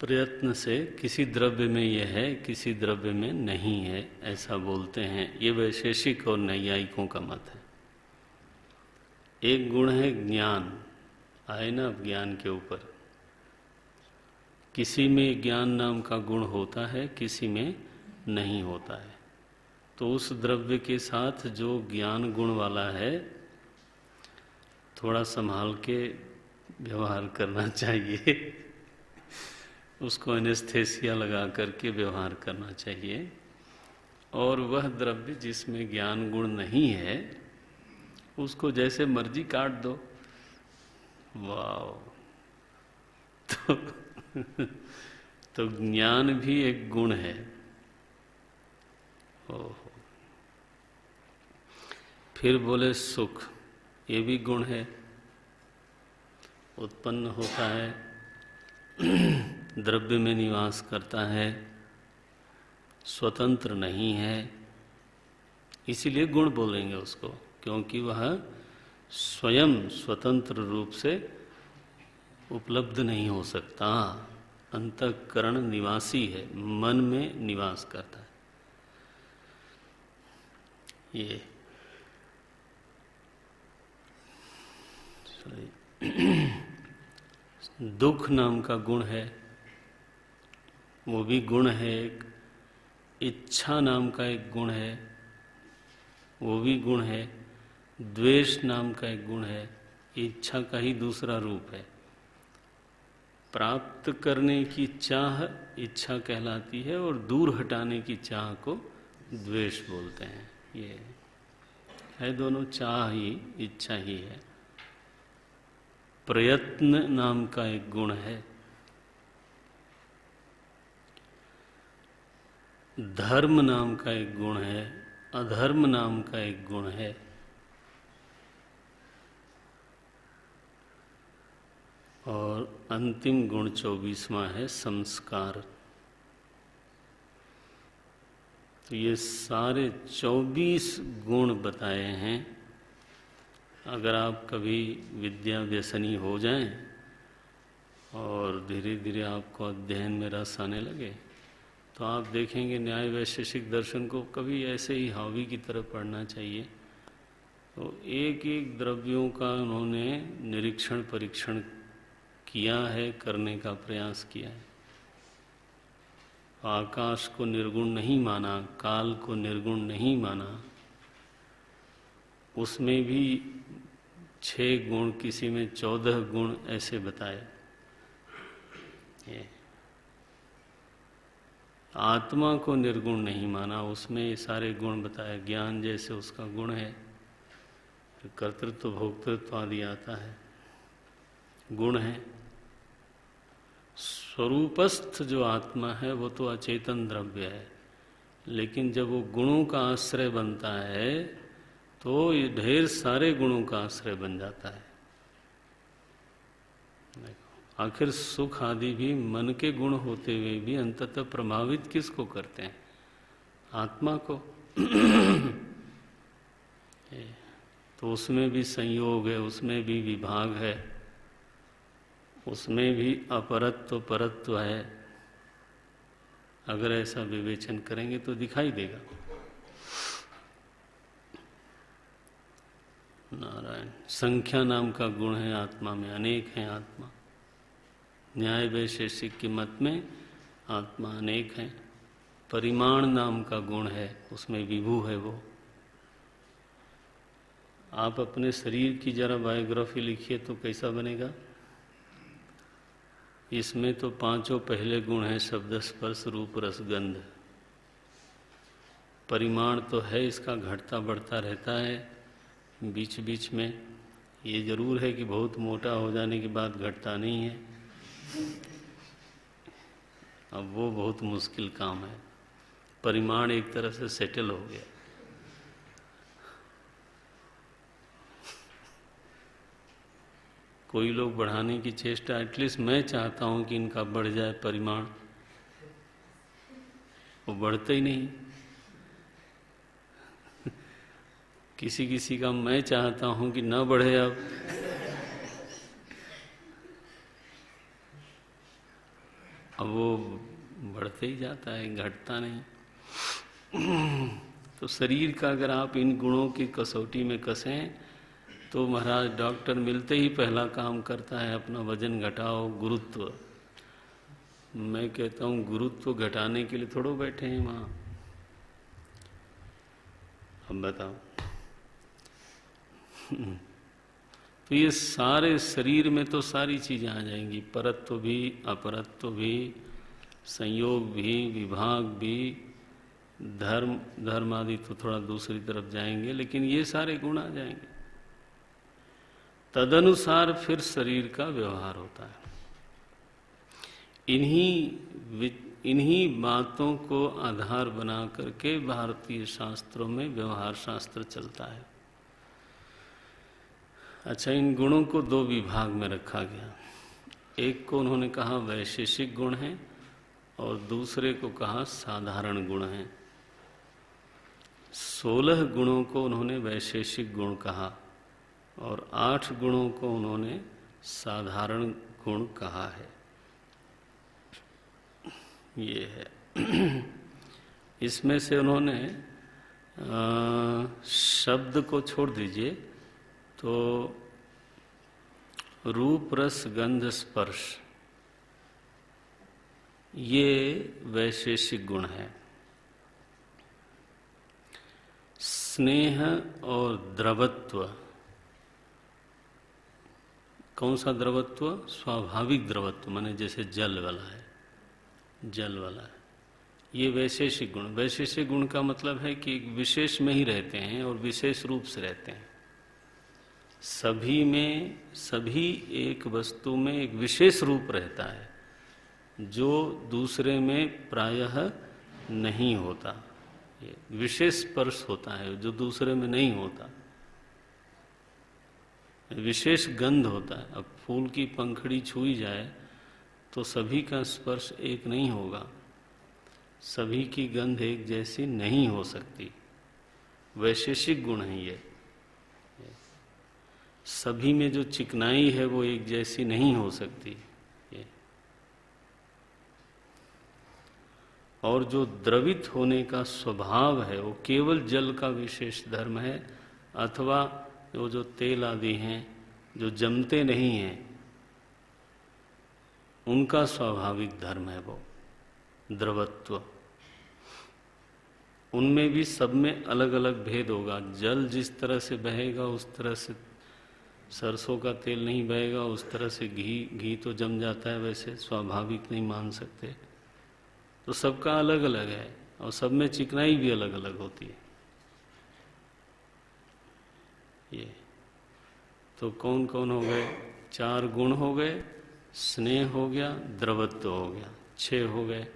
प्रयत्न से, किसी द्रव्य में यह है, किसी द्रव्य में नहीं है, ऐसा बोलते हैं। ये वैशेषिक और नैयायिकों का मत है। एक गुण है ज्ञान, आए ना अब ज्ञान के ऊपर। किसी में ज्ञान नाम का गुण होता है, किसी में नहीं होता है। तो उस द्रव्य के साथ जो ज्ञान गुण वाला है, थोड़ा संभाल के व्यवहार करना चाहिए। उसको एनेस्थेसिया लगा करके व्यवहार करना चाहिए। और वह द्रव्य जिसमें ज्ञान गुण नहीं है, उसको जैसे मर्जी काट दो। वाह! तो ज्ञान भी एक गुण है। ओहो! फिर बोले सुख, ये भी गुण है, उत्पन्न होता है, द्रव्य में निवास करता है, स्वतंत्र नहीं है। इसीलिए गुण बोलेंगे उसको, क्योंकि वह स्वयं स्वतंत्र रूप से उपलब्ध नहीं हो सकता। अंतःकरण निवासी है, मन में निवास करता है। ये दुख नाम का गुण है, वो भी गुण है एक। इच्छा नाम का एक गुण है, वो भी गुण है। द्वेष नाम का एक गुण है, इच्छा का ही दूसरा रूप है। प्राप्त करने की चाह इच्छा कहलाती है और दूर हटाने की चाह को द्वेष बोलते हैं। ये है दोनों चाह ही, इच्छा ही है। प्रयत्न नाम का एक गुण है। धर्म नाम का एक गुण है, अधर्म नाम का एक गुण है। और अंतिम गुण 24वां है संस्कार। तो ये सारे 24 गुण बताए हैं। अगर आप कभी विद्या व्यसनी हो जाएं और धीरे धीरे आपको अध्ययन में रस आने लगे तो आप देखेंगे न्याय वैशेषिक दर्शन को कभी ऐसे ही हावी की तरह पढ़ना चाहिए। तो एक एक द्रव्यों का उन्होंने निरीक्षण परीक्षण किया है, करने का प्रयास किया है। आकाश को निर्गुण नहीं माना, काल को निर्गुण नहीं माना, उसमें भी 6 गुण, किसी में 14 गुण ऐसे बताए। आत्मा को निर्गुण नहीं माना, उसमें ये सारे गुण बताए। ज्ञान जैसे उसका गुण है, फिर कर्तृत्व भोक्तृत्व आदि आता है, गुण है। स्वरूपस्थ जो आत्मा है वो तो अचेतन द्रव्य है, लेकिन जब वो गुणों का आश्रय बनता है तो ये ढेर सारे गुणों का आश्रय बन जाता है। आखिर सुख आदि भी मन के गुण होते हुए भी अंततः प्रभावित किसको करते हैं? आत्मा को। तो उसमें भी संयोग है, उसमें भी विभाग है, उसमें भी अपरत्व परत्व है। अगर ऐसा विवेचन करेंगे तो दिखाई देगा। नारायण। संख्या नाम का गुण है आत्मा में, अनेक है आत्मा। न्याय वैशेषिक के मत में आत्मा अनेक है। परिमाण नाम का गुण है, उसमें विभू है वो। आप अपने शरीर की जरा बायोग्राफी लिखिए तो कैसा बनेगा? इसमें तो 5 पहले गुण हैं, शब्द स्पर्श रूप रस गंध। परिमाण तो है, इसका घटता बढ़ता रहता है बीच बीच में। ये जरूर है कि बहुत मोटा हो जाने के बाद घटता नहीं है। अब वो बहुत मुश्किल काम है। परिमाण एक तरह से सेटल हो गया। कोई लोग बढ़ाने की चेष्टा, एटलीस्ट मैं चाहता हूं कि इनका बढ़ जाए परिमाण, वो बढ़ता ही नहीं। किसी किसी का मैं चाहता हूं कि न बढ़े, अब वो बढ़ते ही जाता है, घटता नहीं। तो शरीर का अगर आप इन गुणों की कसौटी में कसें तो महाराज डॉक्टर मिलते ही पहला काम करता है अपना वजन घटाओ, गुरुत्व। मैं कहता हूँ गुरुत्व घटाने के लिए थोड़ो बैठे हैं वहाँ। अब बताओ। तो ये सारे शरीर में तो सारी चीजें आ जाएंगी, परत्व भी अपरत्व भी, संयोग भी, विभाग भी, धर्म आदि तो थोड़ा दूसरी तरफ जाएंगे, लेकिन ये सारे गुण आ जाएंगे। तदनुसार फिर शरीर का व्यवहार होता है। इन्हीं बातों को आधार बना करके भारतीय शास्त्रों में व्यवहार शास्त्र चलता है। अच्छा, इन गुणों को 2 विभाग में रखा गया। एक को उन्होंने कहा वैशेषिक गुण है और दूसरे को कहा साधारण गुण है। 16 गुणों को उन्होंने वैशेषिक गुण कहा और 8 गुणों को उन्होंने साधारण गुण कहा है। ये है। इसमें से उन्होंने शब्द को छोड़ दीजिए तो रूप रस गंध स्पर्श, ये वैशेषिक गुण है। स्नेह और द्रवत्व, कौन सा द्रवत्व? स्वाभाविक द्रवत्व, माने जैसे जल वाला है, जल वाला है। ये वैशेषिक गुण। वैशेषिक गुण का मतलब है कि विशेष में ही रहते हैं और विशेष रूप से रहते हैं। सभी में, सभी एक वस्तु में एक विशेष रूप रहता है जो दूसरे में प्रायः नहीं होता। ये विशेष स्पर्श होता है जो दूसरे में नहीं होता। विशेष गंध होता है। अब फूल की पंखड़ी छुई जाए तो सभी का स्पर्श एक नहीं होगा, सभी की गंध एक जैसी नहीं हो सकती। वैशेषिक गुण है ये। सभी में जो चिकनाई है वो एक जैसी नहीं हो सकती। ये और जो द्रवित होने का स्वभाव है वो केवल जल का विशेष धर्म है, अथवा वो जो तेल आदि हैं जो जमते नहीं हैं उनका स्वाभाविक धर्म है वो द्रवत्व। उनमें भी सब में अलग अलग भेद होगा। जल जिस तरह से बहेगा उस तरह से सरसों का तेल नहीं बहेगा, उस तरह से घी तो जम जाता है, वैसे स्वाभाविक नहीं मान सकते। तो सबका अलग अलग है और सब में चिकनाई भी अलग अलग होती है। ये तो कौन कौन हो गए? 4 गुण हो गए, स्नेह हो गया, द्रवत्व हो गया, 6 हो गए।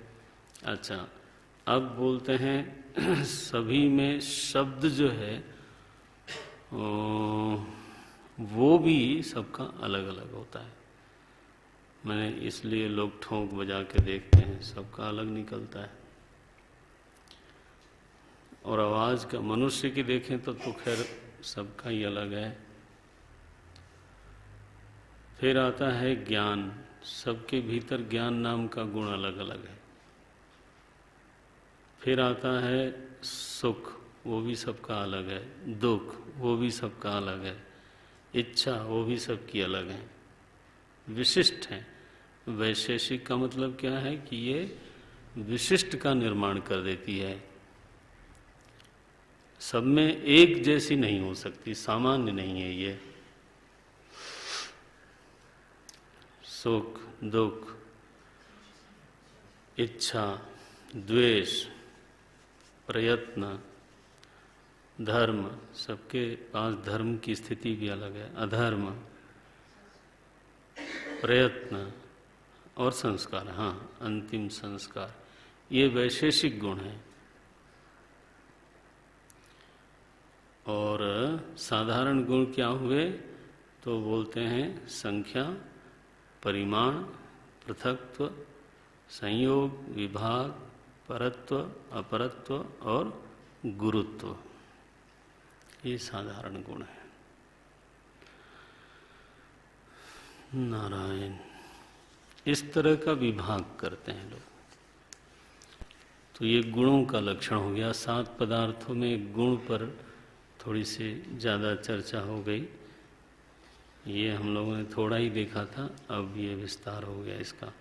अच्छा, अब बोलते हैं सभी में शब्द जो है वो भी सबका अलग अलग होता है। मैंने इसलिए लोग ठोंक बजा के देखते हैं, सबका अलग निकलता है। और आवाज का मनुष्य की देखें तो खैर सबका ही अलग है। फिर आता है ज्ञान। सबके भीतर ज्ञान नाम का गुण अलग अलग है। फिर आता है सुख, वो भी सबका अलग है। दुख, वो भी सबका अलग है। इच्छा, वो भी सबकी अलग है, विशिष्ट है। वैशेषिक का मतलब क्या है कि ये विशिष्ट का निर्माण कर देती है। सब में एक जैसी नहीं हो सकती, सामान्य नहीं है ये। सुख, दुख, इच्छा, द्वेष, प्रयत्न, धर्म, सबके पास धर्म की स्थिति भी अलग है। अधर्म, प्रयत्न और संस्कार, हाँ अंतिम संस्कार, ये वैशेषिक गुण हैं। और साधारण गुण क्या हुए? तो बोलते हैं संख्या, परिमाण, पृथकत्व, संयोग, विभाग, परत्व, अपरत्व और गुरुत्व, ये साधारण गुण है। नारायण। इस तरह का विभाग करते हैं लोग। तो ये गुणों का लक्षण हो गया। 7 पदार्थों में गुण पर थोड़ी सी ज़्यादा चर्चा हो गई। ये हम लोगों ने थोड़ा ही देखा था, अब ये विस्तार हो गया इसका।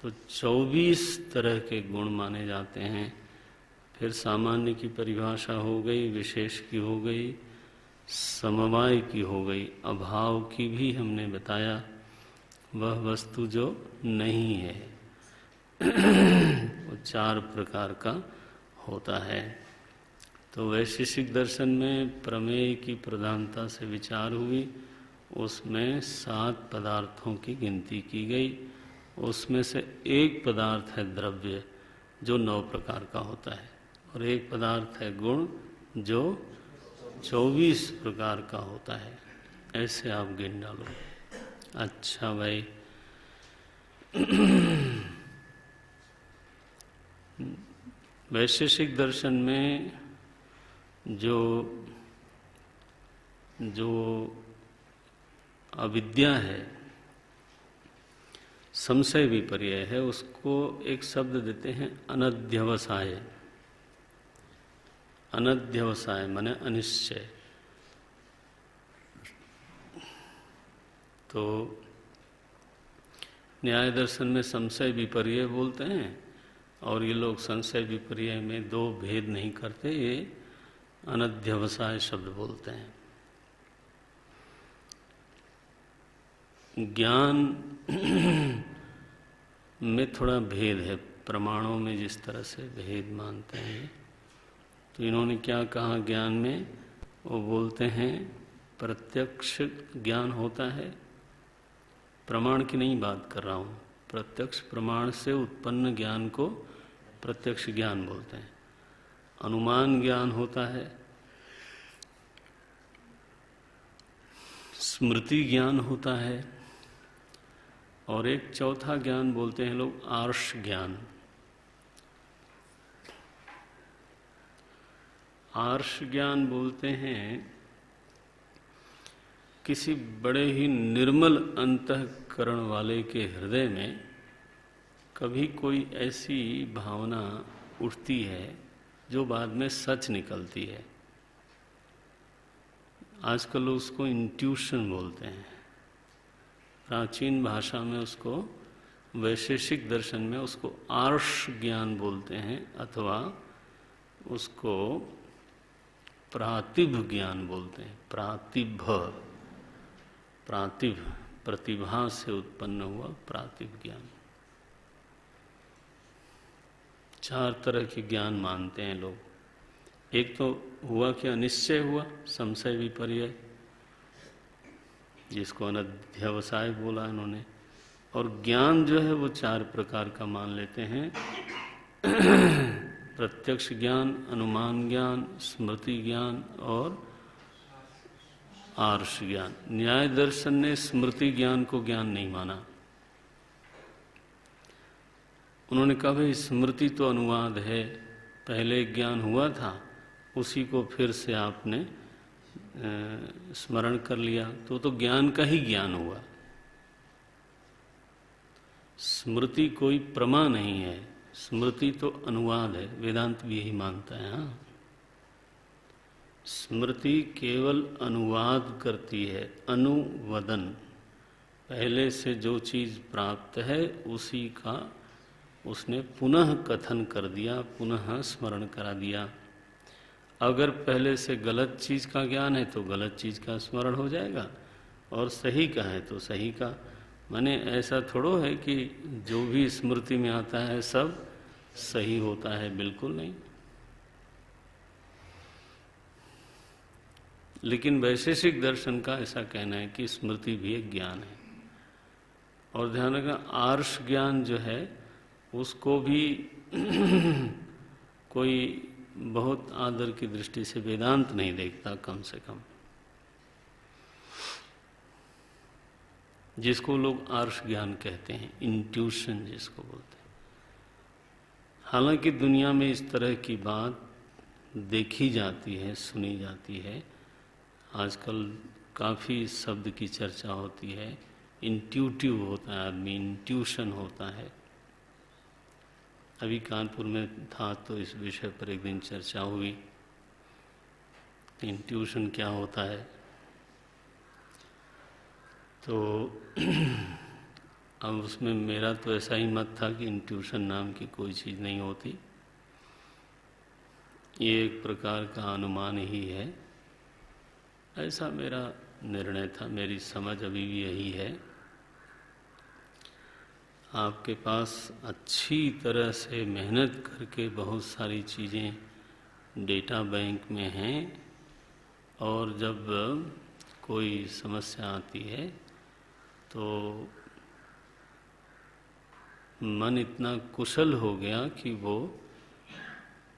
तो 24 तरह के गुण माने जाते हैं। फिर सामान्य की परिभाषा हो गई, विशेष की हो गई, समवाय की हो गई, अभाव की भी हमने बताया, वह वस्तु जो नहीं है वो 4 प्रकार का होता है। तो वैशेषिक दर्शन में प्रमेय की प्रधानता से विचार हुई, उसमें 7 पदार्थों की गिनती की गई। उसमें से एक पदार्थ है द्रव्य जो 9 प्रकार का होता है, और एक पदार्थ है गुण जो 24 प्रकार का होता है। ऐसे आप गिन डालो। अच्छा भाई, वैशेषिक दर्शन में जो अविद्या है, संशय विपर्य है, उसको एक शब्द देते हैं अनध्यवसाय। अनध्यवसाय माने अनिश्चय। तो न्याय दर्शन में संशय विपर्यय बोलते हैं, और ये लोग संशय विपर्यय में दो भेद नहीं करते, ये अनध्यवसाय शब्द बोलते हैं। ज्ञान में थोड़ा भेद है, प्रमाणों में जिस तरह से भेद मानते हैं। तो इन्होंने क्या कहा ज्ञान में, वो बोलते हैं प्रत्यक्ष ज्ञान होता है, प्रमाण की नहीं बात कर रहा हूँ, प्रत्यक्ष प्रमाण से उत्पन्न ज्ञान को प्रत्यक्ष ज्ञान बोलते हैं। अनुमान ज्ञान होता है, स्मृति ज्ञान होता है, और एक चौथा ज्ञान बोलते हैं लोग आर्ष ज्ञान। आर्ष ज्ञान बोलते हैं किसी बड़े ही निर्मल अंतःकरण वाले के हृदय में कभी कोई ऐसी भावना उठती है जो बाद में सच निकलती है। आजकल उसको इंट्यूशन बोलते हैं, प्राचीन भाषा में उसको, वैशेषिक दर्शन में उसको आर्ष ज्ञान बोलते हैं, अथवा उसको प्रातिभ ज्ञान बोलते हैं। प्रातिभ प्रतिभा से उत्पन्न हुआ प्रातिभ ज्ञान। चार तरह के ज्ञान मानते हैं लोग। एक तो हुआ कि अनिश्चय हुआ, संशय विपर्यय, जिसको अनध्यवसाय बोला इन्होंने। और ज्ञान जो है वो चार प्रकार का मान लेते हैं प्रत्यक्ष ज्ञान, अनुमान ज्ञान, स्मृति ज्ञान और आर्ष ज्ञान। न्याय दर्शन ने स्मृति ज्ञान को ज्ञान नहीं माना। उन्होंने कहा भाई स्मृति तो अनुवाद है, पहले ज्ञान हुआ था उसी को फिर से आपने स्मरण कर लिया तो ज्ञान का ही ज्ञान हुआ। स्मृति कोई प्रमा नहीं है, स्मृति तो अनुवाद है। वेदांत भी यही मानता है। हाँ, स्मृति केवल अनुवाद करती है, अनुवदन। पहले से जो चीज प्राप्त है उसी का उसने पुनः कथन कर दिया, पुनः स्मरण करा दिया। अगर पहले से गलत चीज का ज्ञान है तो गलत चीज का स्मरण हो जाएगा, और सही का है तो सही का। माने ऐसा थोड़ो है कि जो भी स्मृति में आता है सब सही होता है, बिल्कुल नहीं। लेकिन वैशेषिक दर्शन का ऐसा कहना है कि स्मृति भी एक ज्ञान है। और ध्यान रखना, आर्ष ज्ञान जो है उसको भी कोई बहुत आदर की दृष्टि से वेदांत नहीं देखता, कम से कम। जिसको लोग आर्ष ज्ञान कहते हैं, इंट्यूशन जिसको बोलते हैं। हालांकि दुनिया में इस तरह की बात देखी जाती है, सुनी जाती है। आजकल काफ़ी शब्द की चर्चा होती है। इंट्यूटिव होता है आदमी, इंट्यूशन होता है। अभी कानपुर में था तो इस विषय पर एक दिन चर्चा हुई, इंट्यूशन क्या होता है। तो अब उसमें मेरा तो ऐसा ही मत था कि इंट्यूशन नाम की कोई चीज़ नहीं होती, ये एक प्रकार का अनुमान ही है। ऐसा मेरा निर्णय था, मेरी समझ अभी भी यही है। आपके पास अच्छी तरह से मेहनत करके बहुत सारी चीज़ें डेटा बैंक में हैं, और जब कोई समस्या आती है तो मन इतना कुशल हो गया कि वो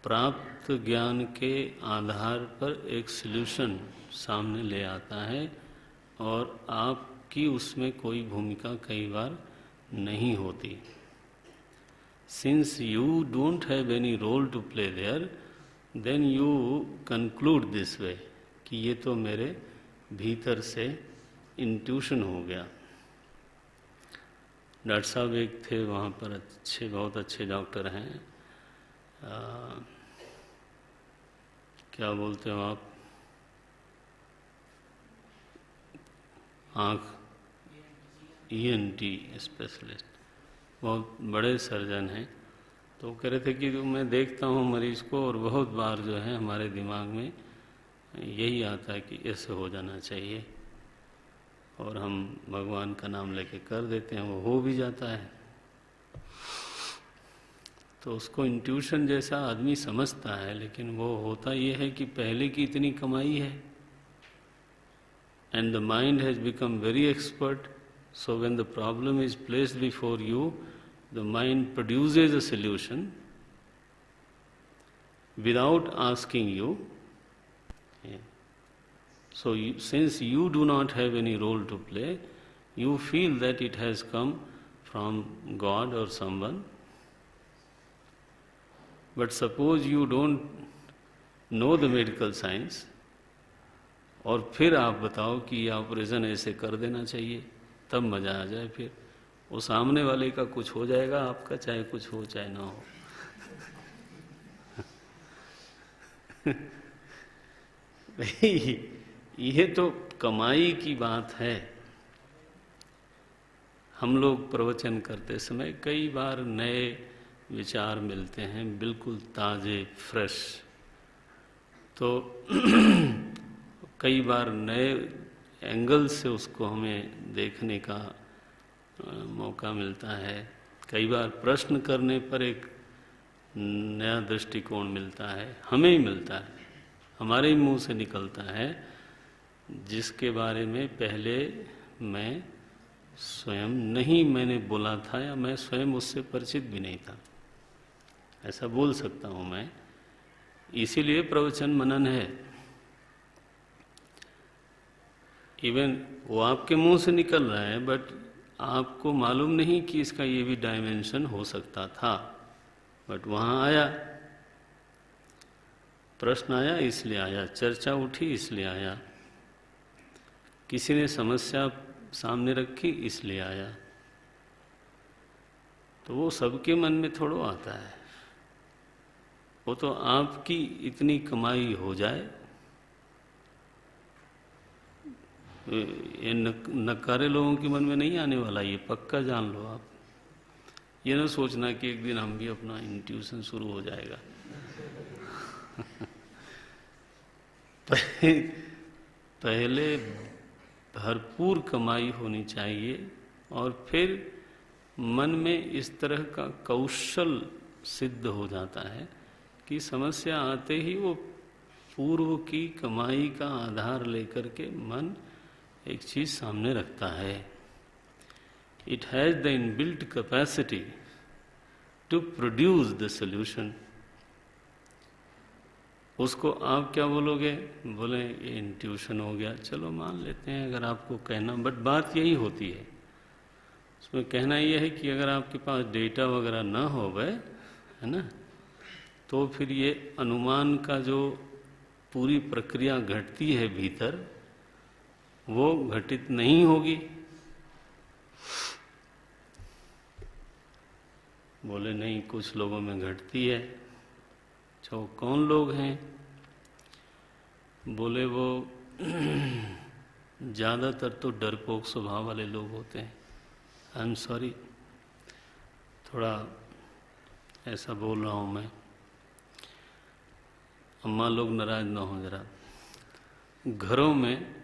प्राप्त ज्ञान के आधार पर एक सल्यूशन सामने ले आता है, और आपकी उसमें कोई भूमिका कई बार नहीं होती। Since you don't have any role to play there, then you conclude this way कि ये तो मेरे भीतर से इंट्यूशन हो गया। डॉक्टर साहब एक थे वहाँ पर, अच्छे, बहुत अच्छे डॉक्टर हैं। क्या बोलते हो आप, आँख ENT स्पेशलिस्ट। बहुत बड़े सर्जन हैं, तो वो कह रहे थे कि मैं देखता हूँ मरीज को और बहुत बार जो है हमारे दिमाग में यही आता है कि ऐसे हो जाना चाहिए, और हम भगवान का नाम लेके कर देते हैं, वो हो भी जाता है। तो उसको इंट्यूशन जैसा आदमी समझता है, लेकिन वो होता ये है कि पहले की इतनी कमाई है, and the mind has become very expert. So when the problem is placed before you, the mind produces a solution without asking you. Yeah. So since you do not have any role to play, you feel that it has come from God or someone. But suppose you don't know the medical science, और फिर आप बताओ कि ये ऑपरेशन ऐसे कर देना चाहिए, तब मज़ा आ जाए। फिर वो सामने वाले का कुछ हो जाएगा, आपका चाहे कुछ हो चाहे ना हो। ये तो कमाई की बात है। हम लोग प्रवचन करते समय कई बार नए विचार मिलते हैं, बिल्कुल ताज़े फ्रेश, तो कई बार नए एंगल से उसको हमें देखने का मौका मिलता है। कई बार प्रश्न करने पर एक नया दृष्टिकोण मिलता है, हमें ही मिलता है, हमारे ही मुंह से निकलता है, जिसके बारे में पहले मैं स्वयं नहीं मैंने बोला था, या मैं स्वयं उससे परिचित भी नहीं था। ऐसा बोल सकता हूँ मैं। इसीलिए प्रवचन मनन है। इवन वो आपके मुंह से निकल रहा है, बट आपको मालूम नहीं कि इसका ये भी डायमेंशन हो सकता था, बट वहाँ आया, प्रश्न आया इसलिए आया, चर्चा उठी इसलिए आया, किसी ने समस्या सामने रखी इसलिए आया। तो वो सबके मन में थोड़ा आता है। वो तो आपकी इतनी कमाई हो जाए, ये नकारे लोगों के मन में नहीं आने वाला, ये पक्का जान लो आप। ये ना सोचना कि एक दिन हम भी अपना इंट्यूशन शुरू हो जाएगा। पहले भरपूर कमाई होनी चाहिए, और फिर मन में इस तरह का कौशल सिद्ध हो जाता है कि समस्या आते ही वो पूर्व की कमाई का आधार लेकर के मन एक चीज सामने रखता है। It has the inbuilt capacity to produce the solution. उसको आप क्या बोलोगे? बोले ये इंट्यूशन हो गया, चलो मान लेते हैं अगर आपको कहना, बट बात यही होती है। उसमें कहना यह है कि अगर आपके पास डेटा वगैरह ना हो गए, है ना, तो फिर ये अनुमान का जो पूरी प्रक्रिया घटती है भीतर, वो घटित नहीं होगी। बोले नहीं, कुछ लोगों में घटती है। तो कौन लोग हैं? बोले वो ज़्यादातर तो डरपोक स्वभाव वाले लोग होते हैं। आई एम सॉरी, थोड़ा ऐसा बोल रहा हूँ मैं, अम्मा लोग नाराज ना हो जरा। घरों में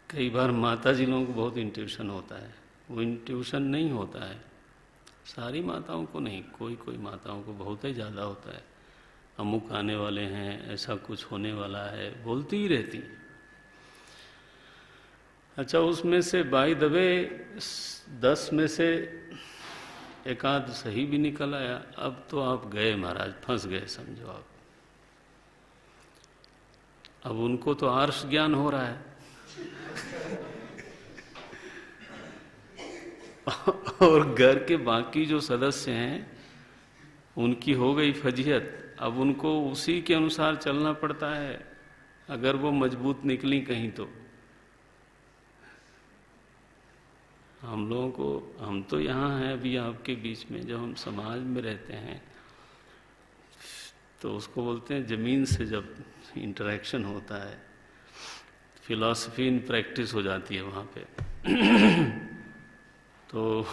कई बार माता जी लोगों को बहुत इंट्यूशन होता है। वो इंट्यूशन नहीं होता है, सारी माताओं को नहीं, कोई कोई माताओं को बहुत ही ज़्यादा होता है। अमुक आने वाले हैं, ऐसा कुछ होने वाला है, बोलती ही रहती। अच्छा, उसमें से बाय द वे 10 में से एक आध सही भी निकल आया। अब तो आप गए महाराज, फंस गए समझो आप। अब उनको तो आर्ष ज्ञान हो रहा है और घर के बाकी जो सदस्य हैं उनकी हो गई फजीहत। अब उनको उसी के अनुसार चलना पड़ता है, अगर वो मजबूत निकली कहीं तो। हम लोगों को, हम तो यहाँ हैं अभी आपके बीच में, जब हम समाज में रहते हैं तो उसको बोलते हैं जमीन से जब इंटरेक्शन होता है, फिलॉसफी इन प्रैक्टिस हो जाती है वहाँ पे। तो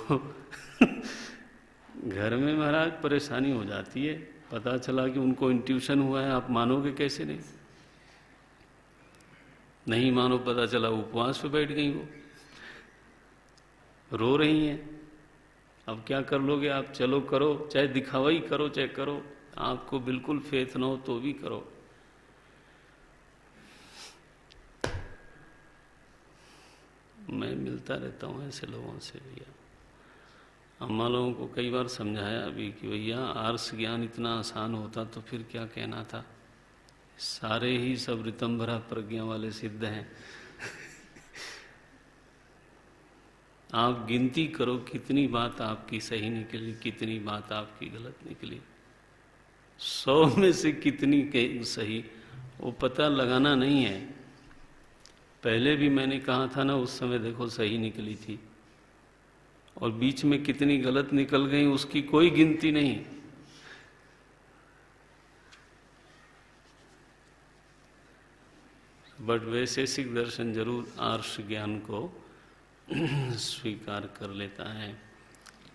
घर में महाराज परेशानी हो जाती है। पता चला कि उनको इंट्यूशन हुआ है, आप मानोगे कैसे? नहीं मानो, पता चला उपवास पे बैठ गई, वो रो रही हैं। अब क्या कर लोगे आप? चलो करो, चाहे दिखावा ही करो, चाहे करो, आपको बिल्कुल फेथ ना हो तो भी करो। मैं मिलता रहता हूँ ऐसे लोगों से भैया। अम्मा लोगों को कई बार समझाया अभी कि भैया आर्ष ज्ञान इतना आसान होता तो फिर क्या कहना था। सारे ही सब ऋतंभरा प्रज्ञा वाले सिद्ध हैं। आप गिनती करो कितनी बात आपकी सही निकली, कितनी बात आपकी गलत निकली। 100 में से कितनी सही, वो पता लगाना नहीं है। पहले भी मैंने कहा था ना, उस समय देखो सही निकली थी, और बीच में कितनी गलत निकल गई उसकी कोई गिनती नहीं। बट वैशेषिक दर्शन जरूर आर्ष ज्ञान को स्वीकार कर लेता है।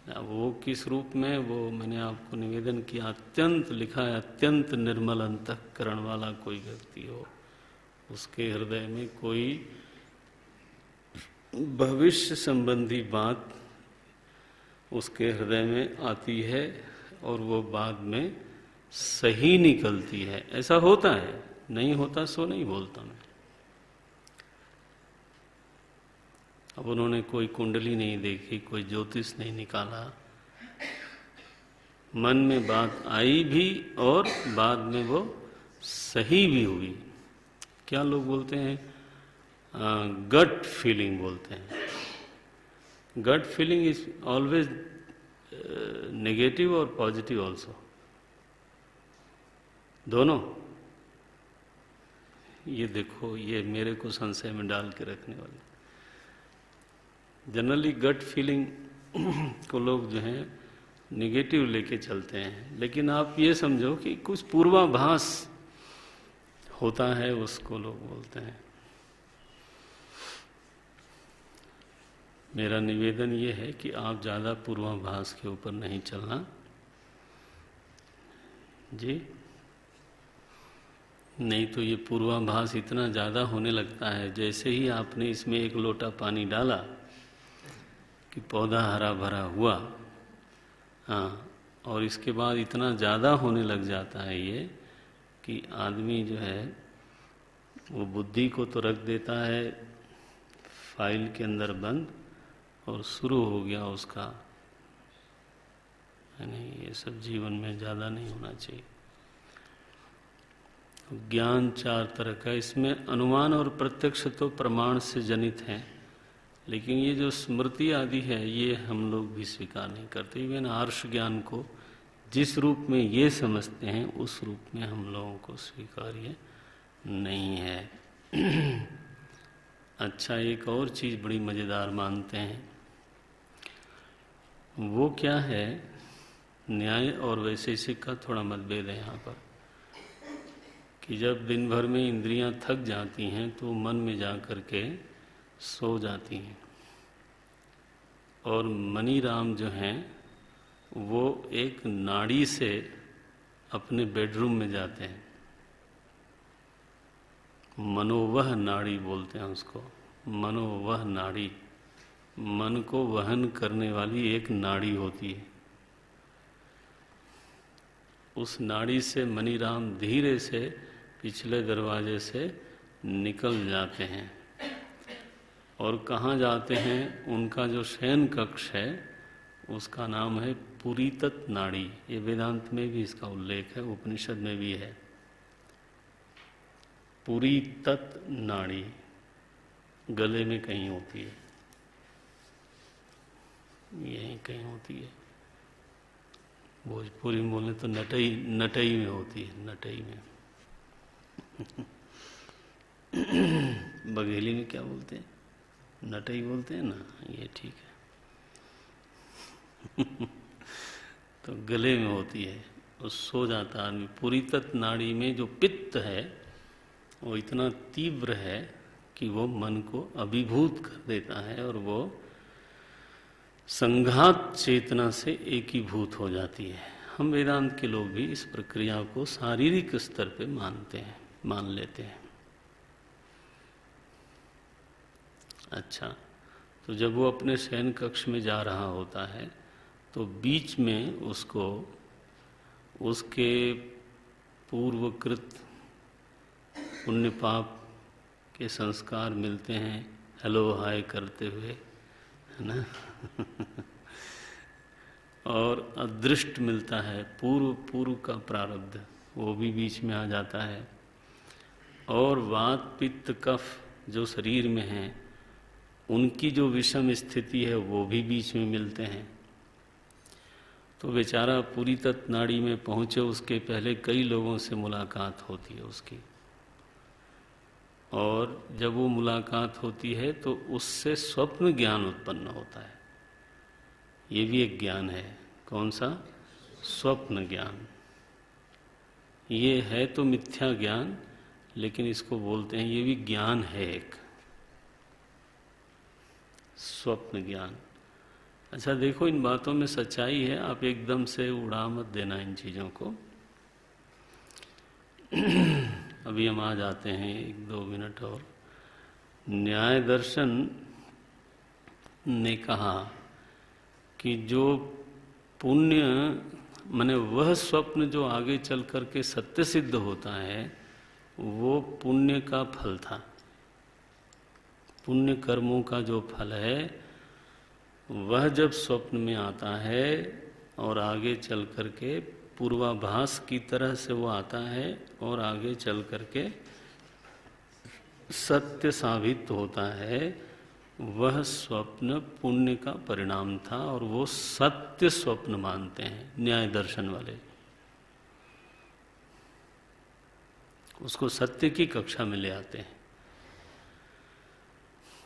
अब वो किस रूप में, वो मैंने आपको निवेदन किया। अत्यंत लिखा है, अत्यंत निर्मल अंतःकरण वाला कोई व्यक्ति हो, उसके हृदय में कोई भविष्य संबंधी बात उसके हृदय में आती है और वो बाद में सही निकलती है। ऐसा होता है, नहीं होता सो नहीं बोलता मैं। अब उन्होंने कोई कुंडली नहीं देखी, कोई ज्योतिष नहीं निकाला, मन में बात आई भी और बाद में वो सही भी हुई। क्या लोग बोलते हैं, गट फीलिंग बोलते हैं। Gut feeling is always negative और पॉजिटिव ऑल्सो, दोनों। ये देखो, ये मेरे को संशय में डाल के रखने वाले। जनरली गट फीलिंग को लोग जो है नेगेटिव लेके चलते हैं, लेकिन आप ये समझो कि कुछ पूर्वाभास होता है, उसको लोग बोलते हैं। मेरा निवेदन ये है कि आप ज़्यादा पूर्वाभास के ऊपर नहीं चलना जी, नहीं तो ये पूर्वाभास इतना ज़्यादा होने लगता है। जैसे ही आपने इसमें 1 लोटा पानी डाला कि पौधा हरा भरा हुआ, हाँ, और इसके बाद इतना ज़्यादा होने लग जाता है ये कि आदमी जो है वो बुद्धि को तो रख देता है फाइल के अंदर बंद, और शुरू हो गया उसका, नहीं, ये सब जीवन में ज़्यादा नहीं होना चाहिए। ज्ञान 4 तरह का, इसमें अनुमान और प्रत्यक्ष तो प्रमाण से जनित हैं, लेकिन ये जो स्मृति आदि है ये हम लोग भी स्वीकार नहीं करते। इवन आर्ष ज्ञान को जिस रूप में ये समझते हैं उस रूप में हम लोगों को स्वीकार्य नहीं है। अच्छा, एक और चीज़ बड़ी मज़ेदार मानते हैं, वो क्या है, न्याय और वैशेषिक का थोड़ा मतभेद है यहाँ पर, कि जब दिन भर में इंद्रियां थक जाती हैं तो मन में जा कर के सो जाती हैं, और मनी राम जो हैं वो एक नाड़ी से अपने बेडरूम में जाते हैं। मनोवह नाड़ी बोलते हैं उसको, मनोवह नाड़ी, मन को वहन करने वाली एक नाड़ी होती है। उस नाड़ी से मनीराम धीरे से पिछले दरवाजे से निकल जाते हैं, और कहाँ जाते हैं, उनका जो शयन कक्ष है उसका नाम है पुरीतत नाड़ी। ये वेदांत में भी इसका उल्लेख है, उपनिषद में भी है। पुरीतत नाड़ी गले में कहीं होती है, यहीं कहीं होती है। भोजपुरी में बोले तो नटई, नटई में होती है, नटई में। बघेली में क्या बोलते हैं, नटई बोलते हैं ना, ये ठीक है। तो गले में होती है, वो सो जाता आदमी। पुरीतत नाड़ी में जो पित्त है वो इतना तीव्र है कि वो मन को अभिभूत कर देता है, और वो संघात चेतना से एकीभूत हो जाती है। हम वेदांत के लोग भी इस प्रक्रिया को शारीरिक स्तर पे मानते हैं, मान लेते हैं। अच्छा, तो जब वो अपने शयन कक्ष में जा रहा होता है तो बीच में उसको उसके पूर्वकृत पुण्य पाप के संस्कार मिलते हैं, हेलो हाय करते हुए, है ना। और अदृष्ट मिलता है, पूर्व का प्रारब्ध, वो भी बीच में आ जाता है। और वात पित्त कफ जो शरीर में हैं, उनकी जो विषम स्थिति है वो भी बीच में मिलते हैं। तो बेचारा पूरी तत् नाड़ी में पहुँचे उसके पहले कई लोगों से मुलाकात होती है उसकी, और जब वो मुलाकात होती है तो उससे स्वप्न ज्ञान उत्पन्न होता है। ये भी एक ज्ञान है। कौन सा? स्वप्न ज्ञान। ये है तो मिथ्या ज्ञान, लेकिन इसको बोलते हैं, ये भी ज्ञान है एक, स्वप्न ज्ञान। अच्छा देखो, इन बातों में सच्चाई है, आप एकदम से उड़ा मत देना इन चीज़ों को। अभी हम आ जाते हैं 1-2 मिनट और। न्याय दर्शन ने कहा कि जो पुण्य, माने वह स्वप्न जो आगे चल करके सत्य सिद्ध होता है, वो पुण्य का फल था। पुण्य कर्मों का जो फल है वह जब स्वप्न में आता है और आगे चल करके पूर्वाभास की तरह से वो आता है और आगे चल करके सत्य साबित होता है, वह स्वप्न पुण्य का परिणाम था और वो सत्य स्वप्न मानते हैं न्याय दर्शन वाले। उसको सत्य की कक्षा में ले आते हैं,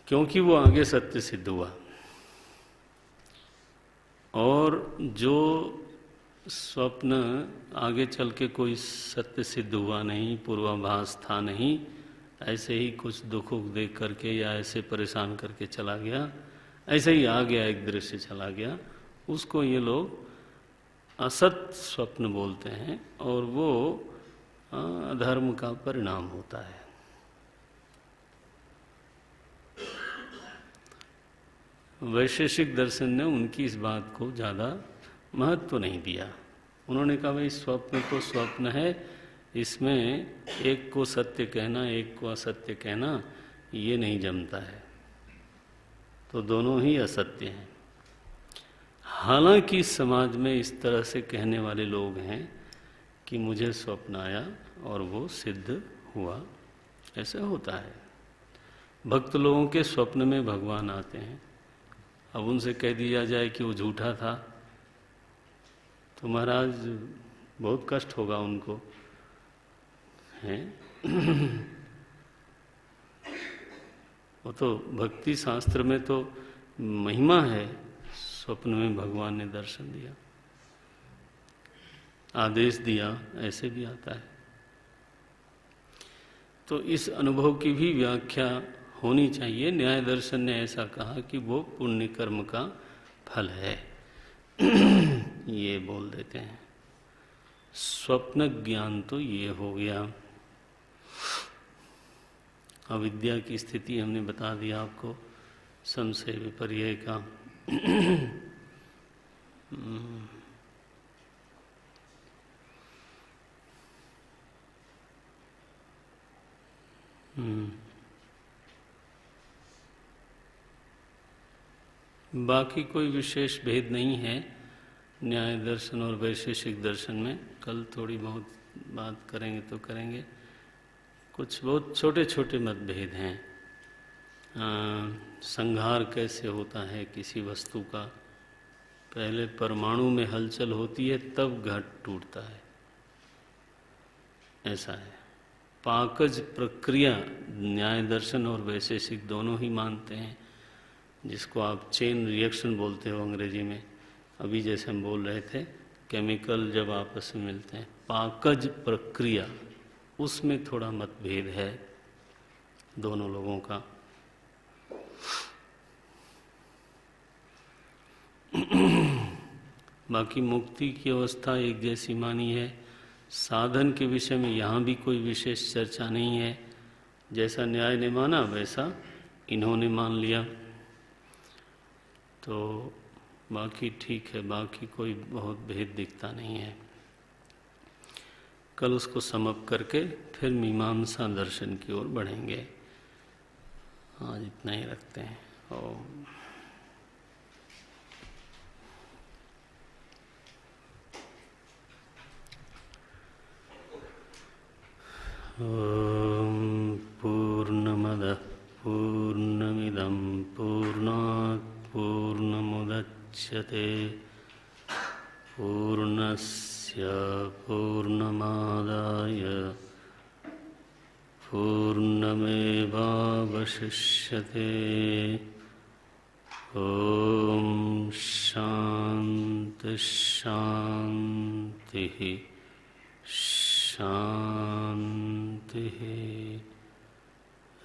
क्योंकि वो आगे सत्य सिद्ध हुआ। और जो स्वप्न आगे चल के कोई सत्य सिद्ध हुआ नहीं, पूर्वाभास था नहीं, ऐसे ही कुछ दुख देख करके या ऐसे परेशान करके चला गया, ऐसे ही आ गया, एक दृश्य चला गया, उसको ये लोग असत स्वप्न बोलते हैं और वो अधर्म का परिणाम होता है। वैशेषिक दर्शन ने उनकी इस बात को ज़्यादा महत्व नहीं दिया। उन्होंने कहा भाई स्वप्न तो स्वप्न है, इसमें एक को सत्य कहना एक को असत्य कहना ये नहीं जमता है, तो दोनों ही असत्य हैं। हालांकि समाज में इस तरह से कहने वाले लोग हैं कि मुझे स्वप्न आया और वो सिद्ध हुआ, ऐसा होता है। भक्त लोगों के स्वप्न में भगवान आते हैं। अब उनसे कह दिया जाए कि वो झूठा था तो महाराज बहुत कष्ट होगा उनको, हैं। वो तो भक्ति शास्त्र में तो महिमा है, स्वप्न में भगवान ने दर्शन दिया, आदेश दिया, ऐसे भी आता है। तो इस अनुभव की भी व्याख्या होनी चाहिए। न्याय दर्शन ने ऐसा कहा कि वो पुण्य कर्म का फल है, ये बोल देते हैं। स्वप्न ज्ञान तो ये हो गया। अविद्या की स्थिति हमने बता दिया आपको, संशय विपर्यय का। बाकी कोई विशेष भेद नहीं है न्याय दर्शन और वैशेषिक दर्शन में। कल थोड़ी बहुत बात करेंगे तो करेंगे। कुछ बहुत छोटे छोटे मतभेद हैं। संहार कैसे होता है किसी वस्तु का? पहले परमाणु में हलचल होती है तब घट टूटता है, ऐसा है। पाकज प्रक्रिया न्याय दर्शन और वैशेषिक दोनों ही मानते हैं, जिसको आप चेन रिएक्शन बोलते हो अंग्रेजी में। अभी जैसे हम बोल रहे थे, केमिकल जब आपस में मिलते हैं, पाकज प्रक्रिया, उसमें थोड़ा मतभेद है दोनों लोगों का। बाकी मुक्ति की अवस्था एक जैसी मानी है। साधन के विषय में यहाँ भी कोई विशेष चर्चा नहीं है। जैसा न्याय ने माना वैसा इन्होंने मान लिया, तो बाकी ठीक है, बाकी कोई बहुत भेद दिखता नहीं है। कल उसको समाप्त करके फिर मीमांसा दर्शन की ओर बढ़ेंगे। आज इतना ही रखते हैं। ओम। ॐ पूर्णमदः पूर्णमिदं पूर्णात् पूर्णमुदच्यते पूर्णस्य पूर्णमादाय पूर्णमेवावशिष्यते। ॐ शान्ति शान्तिः शान्तिः।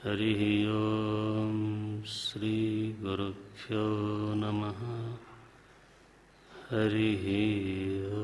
हरिः ॐ श्री गुरुभ्यो नमः। हरिः ॐ।